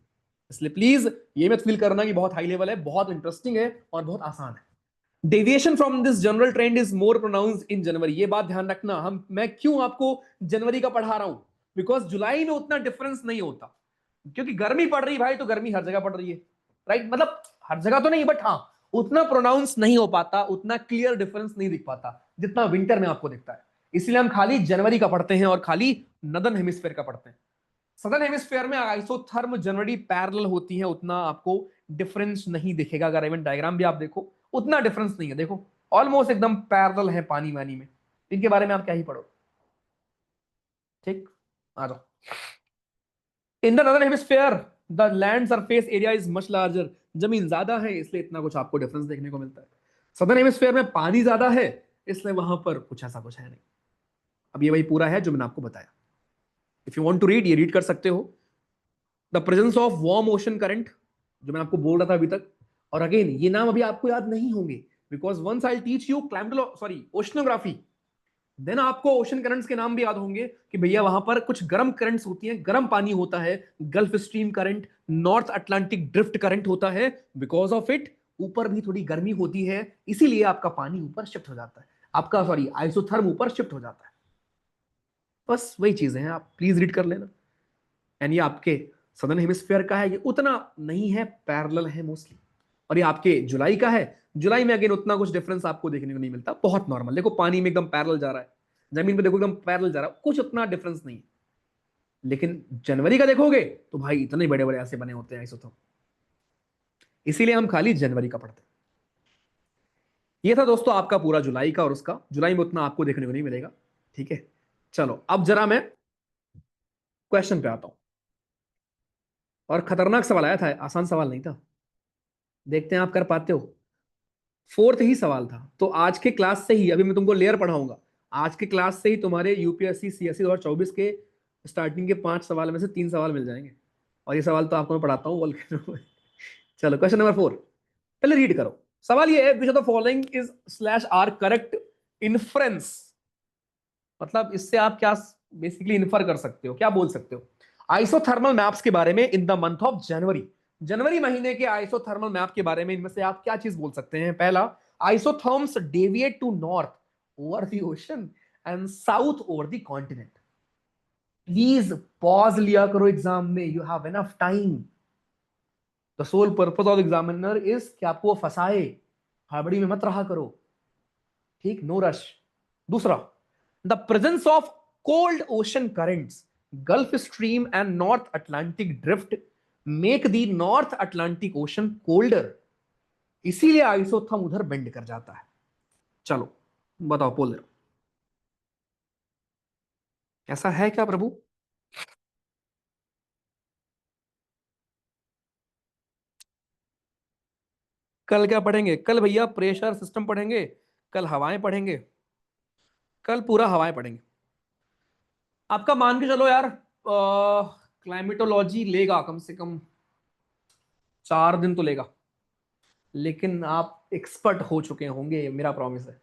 इसलिए प्लीज ये मत फील करना कि बहुत हाई लेवल है, बहुत इंटरेस्टिंग है और बहुत आसान है। Deviation from this general trend is more pronounced in January, ये बात ध्यान रखना। मैं क्यों आपको जनवरी का पढ़ा रहा हूं, बिकॉज जुलाई में उतना डिफरेंस नहीं होता, क्योंकि गर्मी पड़ रही भाई, तो गर्मी हर जगह पड़ रही है, राइट। मतलब हर जगह तो नहीं, बट हाँ उतना प्रोनाउंस नहीं हो पाता, उतना क्लियर डिफरेंस नहीं दिख पाता जितना विंटर में आपको दिखता है। इसलिए हम खाली जनवरी का पढ़ते हैं और खाली नदर्न हेमिस्फेयर का पढ़ते हैं। सदर्न हेमिस्फेयर में आइसोथर्म जनरली पैरेलल होती है, उतना आपको डिफरेंस नहीं दिखेगा। अगर इवन डायग्राम भी आप देखो, उतना डिफरेंस नहीं है, देखो ऑलमोस्ट एकदम पैरेलल है पानी वानी में। इनके बारे में आप क्या ही पढ़ो, ठीक। आ जाओ। In the northern hemisphere the land surface area is much larger, जमीन ज्यादा है इसलिए इतना कुछ आपको डिफरेंस देखने को मिलता है। सदर्न हेमिस्फेयर में पानी ज्यादा है, इसलिए वहां पर कुछ ऐसा कुछ है नहीं। अब ये वही पूरा है जो मैंने आपको बताया। If you want to read, ये रीड कर सकते हो। The presence of warm ocean current, जो मैं आपको बोल रहा था अभी तक। और अगेन ये नाम अभी आपको याद नहीं होंगे, because once I teach you oceanography, then आपको ओशन करंट्स के नाम भी याद होंगे कि भैया वहां पर कुछ गर्म करंट्स होती हैं, गर्म पानी होता है, gulf stream current, north Atlantic drift current होता है। बिकॉज ऑफ इट ऊपर भी थोड़ी गर्मी होती है, इसीलिए आपका पानी ऊपर शिफ्ट हो जाता है, आपका सॉरी आइसोथर्म ऊपर शिफ्ट हो जाता है। बस वही चीजें हैं, आप प्लीज रीड कर लेना। एंड ये आपके सदर्न हेमिस्फीयर का है, ये उतना नहीं है, पैरेलल है मोस्टली। और ये आपके जुलाई का है, जुलाई में अगेन उतना कुछ डिफरेंस आपको देखने को नहीं मिलता, बहुत नॉर्मल। देखो पानी में एकदम पैरेलल जा रहा है, जमीन पे देखो एकदम पैरेलल जा रहा है, कुछ उतना डिफरेंस नहीं है। लेकिन जनवरी का देखोगे तो भाई इतने बड़े बड़े ऐसे बने होते हैं आइसोथर्म, इसीलिए हम खाली जनवरी का पढ़ते हैं। ये था दोस्तों आपका पूरा जुलाई का, और उसका जुलाई में उतना आपको देखने को नहीं मिलेगा। ठीक है, चलो अब जरा मैं क्वेश्चन पे आता हूं। और खतरनाक सवाल आया था, आसान सवाल नहीं था, देखते हैं आप कर पाते हो। फोर्थ ही सवाल था, तो आज के क्लास से ही, अभी मैं तुमको लेयर पढ़ाऊंगा, आज के क्लास से ही तुम्हारे यूपीएससी सीएससी 2024 के स्टार्टिंग के 5 सवाल में से 3 सवाल मिल जाएंगे। और ये सवाल तो आपको मैं पढ़ाता हूँ वोल्केनो में। चलो क्वेश्चन नंबर 4, पहले रीड करो। सवाल ये है, which of the following is slash are correct inference, मतलब इससे आप क्या बेसिकली इन्फर कर सकते हो, क्या बोल सकते हो आइसोथर्मल मैप्स के बारे में in the month of January, जनवरी महीने के आइसोथर्मल मैप के बारे में इनमें से आप क्या चीज बोल सकते हैं। पहला, isotherms deviate to north over the ocean and south over the continent. Please pause लिया करो एग्जाम में, you have enough time. The sole purpose of examiner is कि आपको वो फंसाए, हड़बड़ी में मत रहा करो, ठीक, नो रश। दूसरा, the presence of cold ocean currents, gulf stream and north Atlantic drift make the north Atlantic ocean colder, इसीलिए आइसोथर्म उधर बेंड कर जाता है। चलो बताओ पोलर, ऐसा है क्या प्रभु? कल क्या पढ़ेंगे? कल भैया प्रेशर सिस्टम पढ़ेंगे, कल हवाएं पढ़ेंगे, कल पूरा हवाएं पढ़ेंगे। आपका मान के चलो यार, क्लाइमेटोलॉजी लेगा कम से कम 4 दिन तो लेगा, लेकिन आप एक्सपर्ट हो चुके होंगे, मेरा प्रॉमिस है।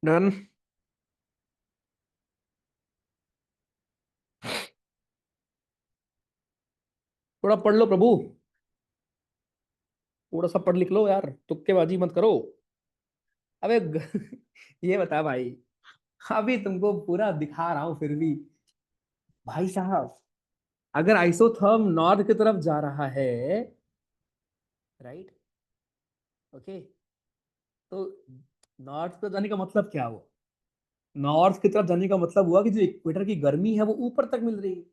डन। थोड़ा पढ़ लो प्रभु, थोड़ा सा पढ़ लिख लो यार, तुक्केबाजी मत करो। अबे ये बता भाई, अभी तुमको पूरा दिखा रहा हूं फिर भी। भाई साहब, अगर आइसोथर्म नॉर्थ की तरफ जा रहा है, राइट, ओके, तो नॉर्थ की तरफ जाने का मतलब क्या हुआ? नॉर्थ की तरफ जाने का मतलब हुआ कि जो इक्वेटर की गर्मी है वो ऊपर तक मिल रही है।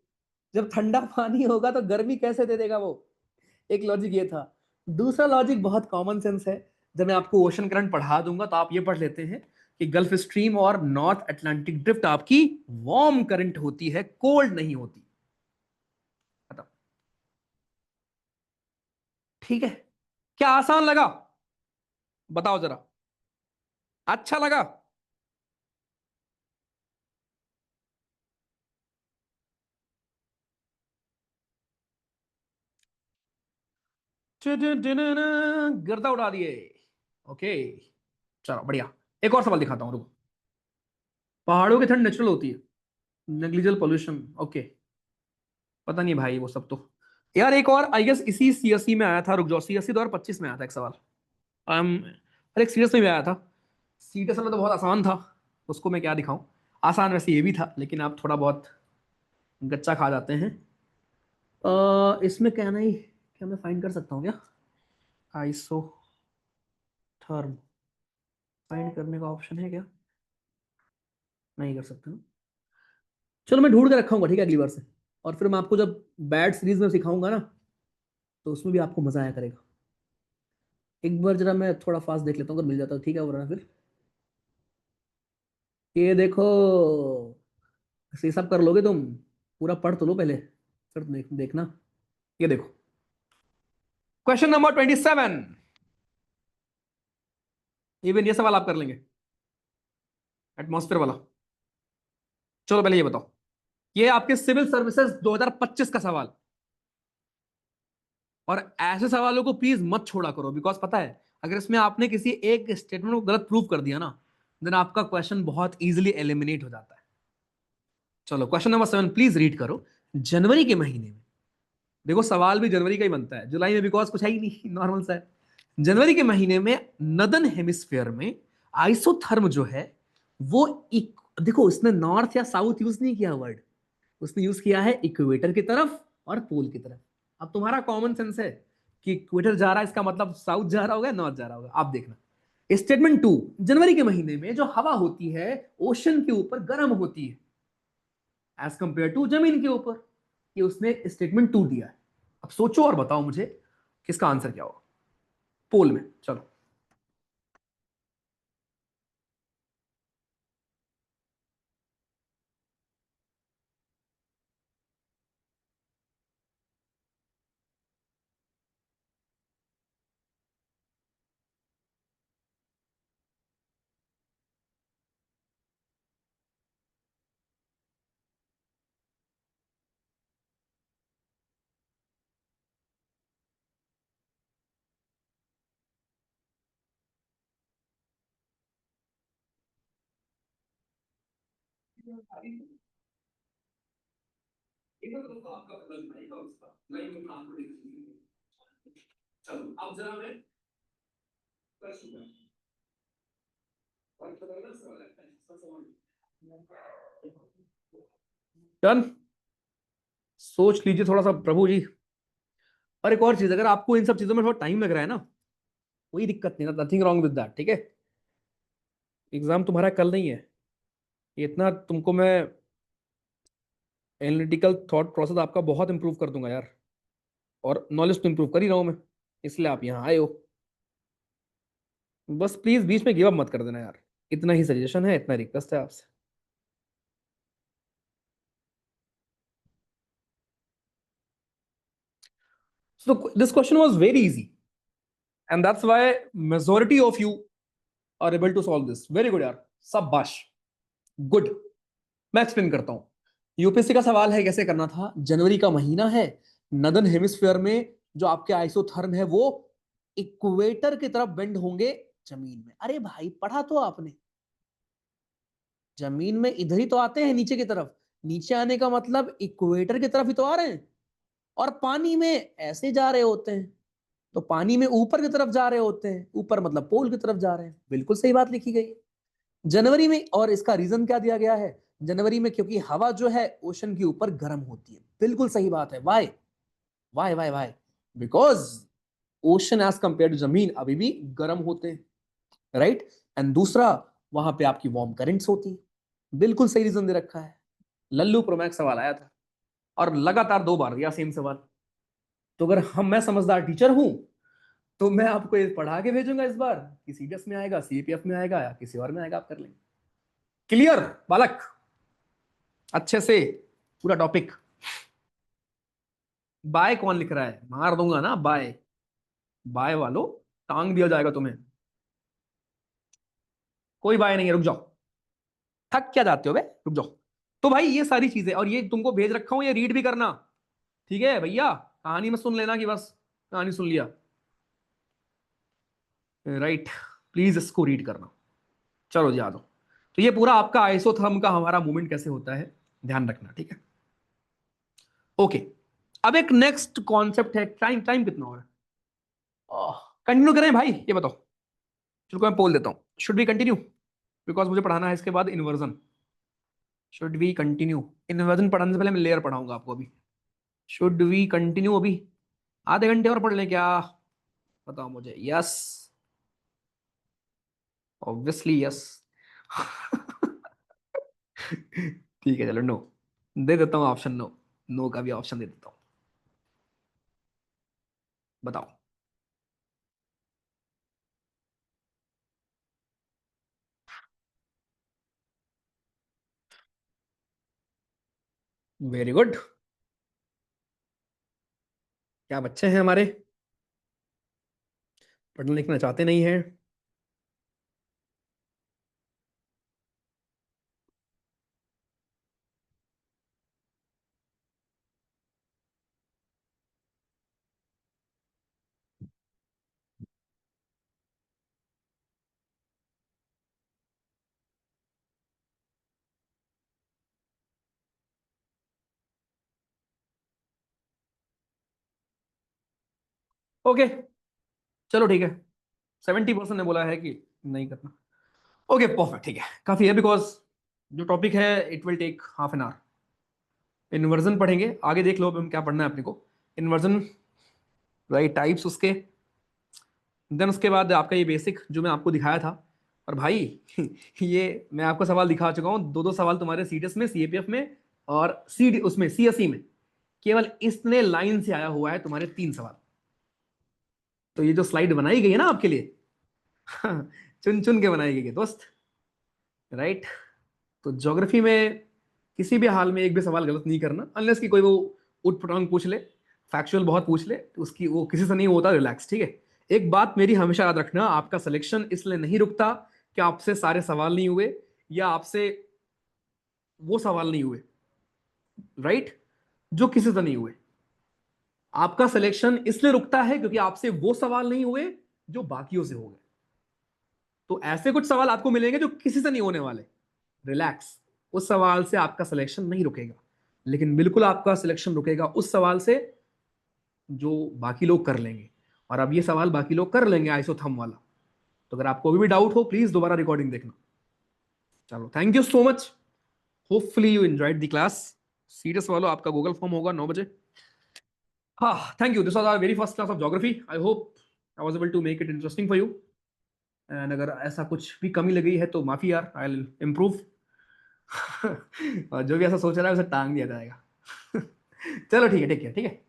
जब ठंडा पानी होगा तो गर्मी कैसे दे देगा वो? एक लॉजिक ये था। दूसरा लॉजिक बहुत कॉमन सेंस है, जब मैं आपको ओशन करंट पढ़ा दूंगा तो आप ये पढ़ लेते हैं कि गल्फ स्ट्रीम और नॉर्थ अटलांटिक ड्रिफ्ट आपकी वार्म करंट होती है, कोल्ड नहीं होती। बताओ, ठीक है? क्या आसान लगा? बताओ जरा, अच्छा लगा? गर्दा उड़ा दिए। ओके, चलो बढ़िया। एक और सवाल दिखाता हूं, रुको। पहाड़ों की ठंड नेचुरल होती है, नेग्लिजिबल पोल्यूशन, ओके, पता नहीं भाई वो सब तो। यार एक और आई गेस इसी सीएससी में आया था, रुक जाओ, सीएससी 2025 में आया था एक सवाल। अरे एक सीरियस में भी आया था, सीट असल में तो बहुत आसान था, उसको मैं क्या दिखाऊं। आसान वैसे ये भी था, लेकिन आप थोड़ा बहुत गच्चा खा जाते हैं। इसमें क्या नहीं, क्या मैं फाइंड कर सकता हूँ क्या? आइसोथर्म, फाइंड करने का ऑप्शन है क्या? नहीं कर सकते ना। चलो मैं ढूंढ के रखा हूँ ठीक है अगली बार से। और फिर मैं आपको जब बैड सीरीज में सिखाऊंगा ना, तो उसमें भी आपको मजा आया करेगा। एक बार जरा मैं थोड़ा फास्ट देख लेता हूँ, अगर मिल जाता है ठीक है, वरना फिर ये देखो, ये सब कर लोगे तुम? पूरा पढ़ तो लो पहले, फिर देखना। ये देखो, क्वेश्चन नंबर 27। इवन ये सवाल आप कर लेंगे, एटमॉस्फेयर वाला। चलो पहले ये बताओ, ये आपके सिविल सर्विसेज 2025 का सवाल। और ऐसे सवालों को प्लीज मत छोड़ा करो, बिकॉज पता है अगर इसमें आपने किसी एक स्टेटमेंट को गलत प्रूव कर दिया ना, देन आपका क्वेश्चन बहुत इजीली एलिमिनेट हो जाता है। चलो क्वेश्चन नंबर 7 प्लीज रीड करो। जनवरी के महीने में, देखो सवाल भी जनवरी का ही बनता है, जुलाई में बिकॉज कुछ है ही नहीं, नॉर्मल सा है। जनवरी के महीने में नदन हेमिस्फेयर में आइसोथर्म जो है वो देखो इसने नॉर्थ या साउथ यूज नहीं किया वर्ड, उसने यूज किया है इक्वेटर की तरफ और पोल की तरफ। अब तुम्हारा कॉमन सेंस है कि इक्वेटर जा रहा है, इसका मतलब साउथ जा रहा होगा, नॉर्थ जा रहा होगा। आप देखना स्टेटमेंट 2, जनवरी के महीने में जो हवा होती है ओशन के ऊपर गर्म होती है एज कंपेयर टू जमीन के ऊपर। ये उसने स्टेटमेंट 2 दिया है। अब सोचो और बताओ मुझे किसका आंसर क्या होगा पोल में। चलो चलो अब जरा मैं डन। सोच लीजिए थोड़ा सा प्रभु जी। और एक और चीज, अगर आपको इन सब चीजों में थोड़ा टाइम लग रहा है ना, कोई दिक्कत नहीं ना, नथिंग रॉन्ग विद दैट, ठीक है। एग्जाम तुम्हारा कल नहीं है, ये इतना तुमको मैं एनालिटिकल थॉट प्रोसेस आपका बहुत इंप्रूव कर दूंगा यार। और नॉलेज तो इंप्रूव कर ही रहा हूं मैं, इसलिए आप यहाँ आए हो। बस प्लीज बीच में गिव अप मत कर देना यार, इतना ही सजेशन है, इतना रिक्वेस्ट है आपसे। So this question was very easy and that's why majority of you are able to solve this. Very good यार, शाबाश, गुड। मैं एक्सप्लेन करता हूं। यूपीएससी का सवाल है कैसे करना था। जनवरी का महीना है, नदन हेमिस्फीयर में जो आपके आइसोथर्म है वो इक्वेटर की तरफ बेंड होंगे जमीन में। अरे भाई पढ़ा तो आपने, जमीन में इधर ही तो आते हैं नीचे की तरफ, नीचे आने का मतलब इक्वेटर की तरफ ही तो आ रहे हैं। और पानी में ऐसे जा रहे होते हैं, तो पानी में ऊपर की तरफ जा रहे होते हैं, ऊपर मतलब पोल की तरफ जा रहे हैं। बिल्कुल सही बात लिखी गई है जनवरी में। और इसका रीजन क्या दिया गया है जनवरी में, क्योंकि हवा जो है ओशन के ऊपर गर्म होती है। बिल्कुल सही बात है। Why why why why because ocean as compared to जमीन अभी भी गर्म होते हैं, राइट। एंड दूसरा, वहां पे आपकी वार्म करंट्स होती है। बिल्कुल सही रीजन दे रखा है। लल्लू प्रोमैक्स सवाल आया था और लगातार 2 बार दिया सेम सवाल। तो अगर मैं समझदार टीचर हूं, तो मैं आपको ये पढ़ा के भेजूंगा इस बार कि सीडीएस में आएगा, सीपीएफ में आएगा, या किसी और में आएगा, आप कर लेंगे। क्लियर बालक, अच्छे से पूरा टॉपिक। बाय कौन लिख रहा है, मार दूंगा ना बाय। बाय वालों, टांग दिया जाएगा तुम्हें। कोई बाय नहीं है, रुक जाओ। थक क्या जाते हो बे, रुक जाओ। तो भाई ये सारी चीजें, और ये तुमको भेज रखा हूं, ये रीड भी करना, ठीक है भैया। कहानी में सुन लेना कि बस कहानी सुन लिया, राइट। प्लीज इसको रीड करना। चलो जी आ जाओ। तो ये पूरा आपका आइसोथर्म का हमारा मूवमेंट कैसे होता है, ध्यान रखना, ठीक है। ओके, अब एक नेक्स्ट कॉन्सेप्ट है। टाइम टाइम कितना हो रहा है, कंटिन्यू करें भाई ये बताओ। चलो मैं पोल देता हूँ, शुड बी कंटिन्यू, बिकॉज मुझे पढ़ाना है इसके बाद inversion. Should we continue? Inversion पढ़ाने से पहले मैं लेयर पढ़ाऊंगा आपको अभी। शुड वी कंटिन्यू अभी? आधे घंटे और पढ़ लें क्या? बताओ मुझे, यस। Obviously yes. ठीक है चलो नो, दे देता हूँ ऑप्शन नो, नो का भी ऑप्शन दे देता हूँ। बताओ। Very good. क्या बच्चे हैं हमारे, पढ़ना लिखना चाहते नहीं हैं। ओके चलो ठीक है, 70% ने बोला है कि नहीं करना। ओके परफेक्ट, ठीक है काफी है, बिकॉज जो टॉपिक है it will take half an hour. Inversion पढ़ेंगे आगे, देख लो अब हम क्या पढ़ना है अपने को। इन्वर्जन, राइट टाइप्स उसके, देन उसके बाद आपका ये बेसिक जो मैं आपको दिखाया था। और भाई ये मैं आपको सवाल दिखा चुका हूँ, दो दो सवाल तुम्हारे सीडीएस में, सीएपीएफ में और सी उसमें सीएसई में, केवल इतने लाइन से आया हुआ है तुम्हारे 3 सवाल। तो ये जो स्लाइड बनाई गई है ना आपके लिए, चुन चुन के बनाई गई है दोस्त, राइट। तो ज्योग्राफी में किसी भी हाल में एक भी सवाल गलत नहीं करना, अनलेस कि कोई वो उठ पटांग पूछ ले, फैक्चुअल बहुत पूछ ले, तो उसकी वो किसी से नहीं होता, रिलैक्स, ठीक है। एक बात मेरी हमेशा याद रखना, आपका सिलेक्शन इसलिए नहीं रुकता कि आपसे सारे सवाल नहीं हुए या आपसे वो सवाल नहीं हुए, राइट, जो किसी से नहीं हुए। आपका सिलेक्शन इसलिए रुकता है क्योंकि आपसे वो सवाल नहीं हुए जो बाकियों से हो गए। तो ऐसे कुछ सवाल आपको मिलेंगे जो किसी से नहीं होने वाले, रिलैक्स, उस सवाल से आपका सिलेक्शन नहीं रुकेगा। लेकिन बिल्कुल आपका सिलेक्शन रुकेगा उस सवाल से जो बाकी लोग कर लेंगे। और अब ये सवाल बाकी लोग कर लेंगे आइसोथम वाला। तो अगर आपको अभी भी डाउट हो प्लीज दोबारा रिकॉर्डिंग देखना। चलो thank you so much, hopefully you enjoyed the class. Serious वालों आपका गूगल फॉर्म होगा 9 बजे। हाँ thank you, this was our very first class of geography. I hope I was able to make it interesting for you. And अगर ऐसा कुछ भी कमी लगी है तो माफी यार, आई विल इम्प्रूव। और जो भी ऐसा सोच रहा है उसे टांग दिया जाएगा। चलो ठीक है, ठीक है, ठीक है।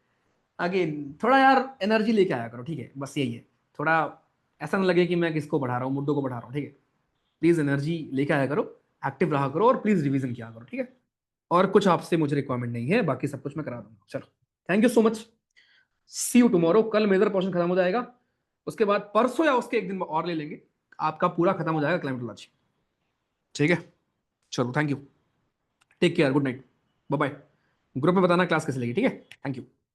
आगे थोड़ा यार एनर्जी लेके आया करो, ठीक है, बस यही है। थोड़ा ऐसा ना लगे कि मैं किसको बढ़ा रहा हूँ, मुद्दों को बढ़ा रहा हूँ, ठीक है। प्लीज एनर्जी लेके आया करो, एक्टिव रहा करो और प्लीज रिवीजन किया करो, ठीक है। और कुछ आपसे मुझे रिक्वायरमेंट नहीं है, बाकी सब कुछ मैं करा दूंगा। चलो thank you so much, see you tomorrow. कल मेजर पोर्शन खत्म हो जाएगा, उसके बाद परसों या उसके एक दिन और ले लेंगे, आपका पूरा खत्म हो जाएगा क्लाइमेटोलॉजी, ठीक है। चलो thank you, take care, good night, bye bye. Group में बताना क्लास कैसे लगी, ठीक है। Thank you.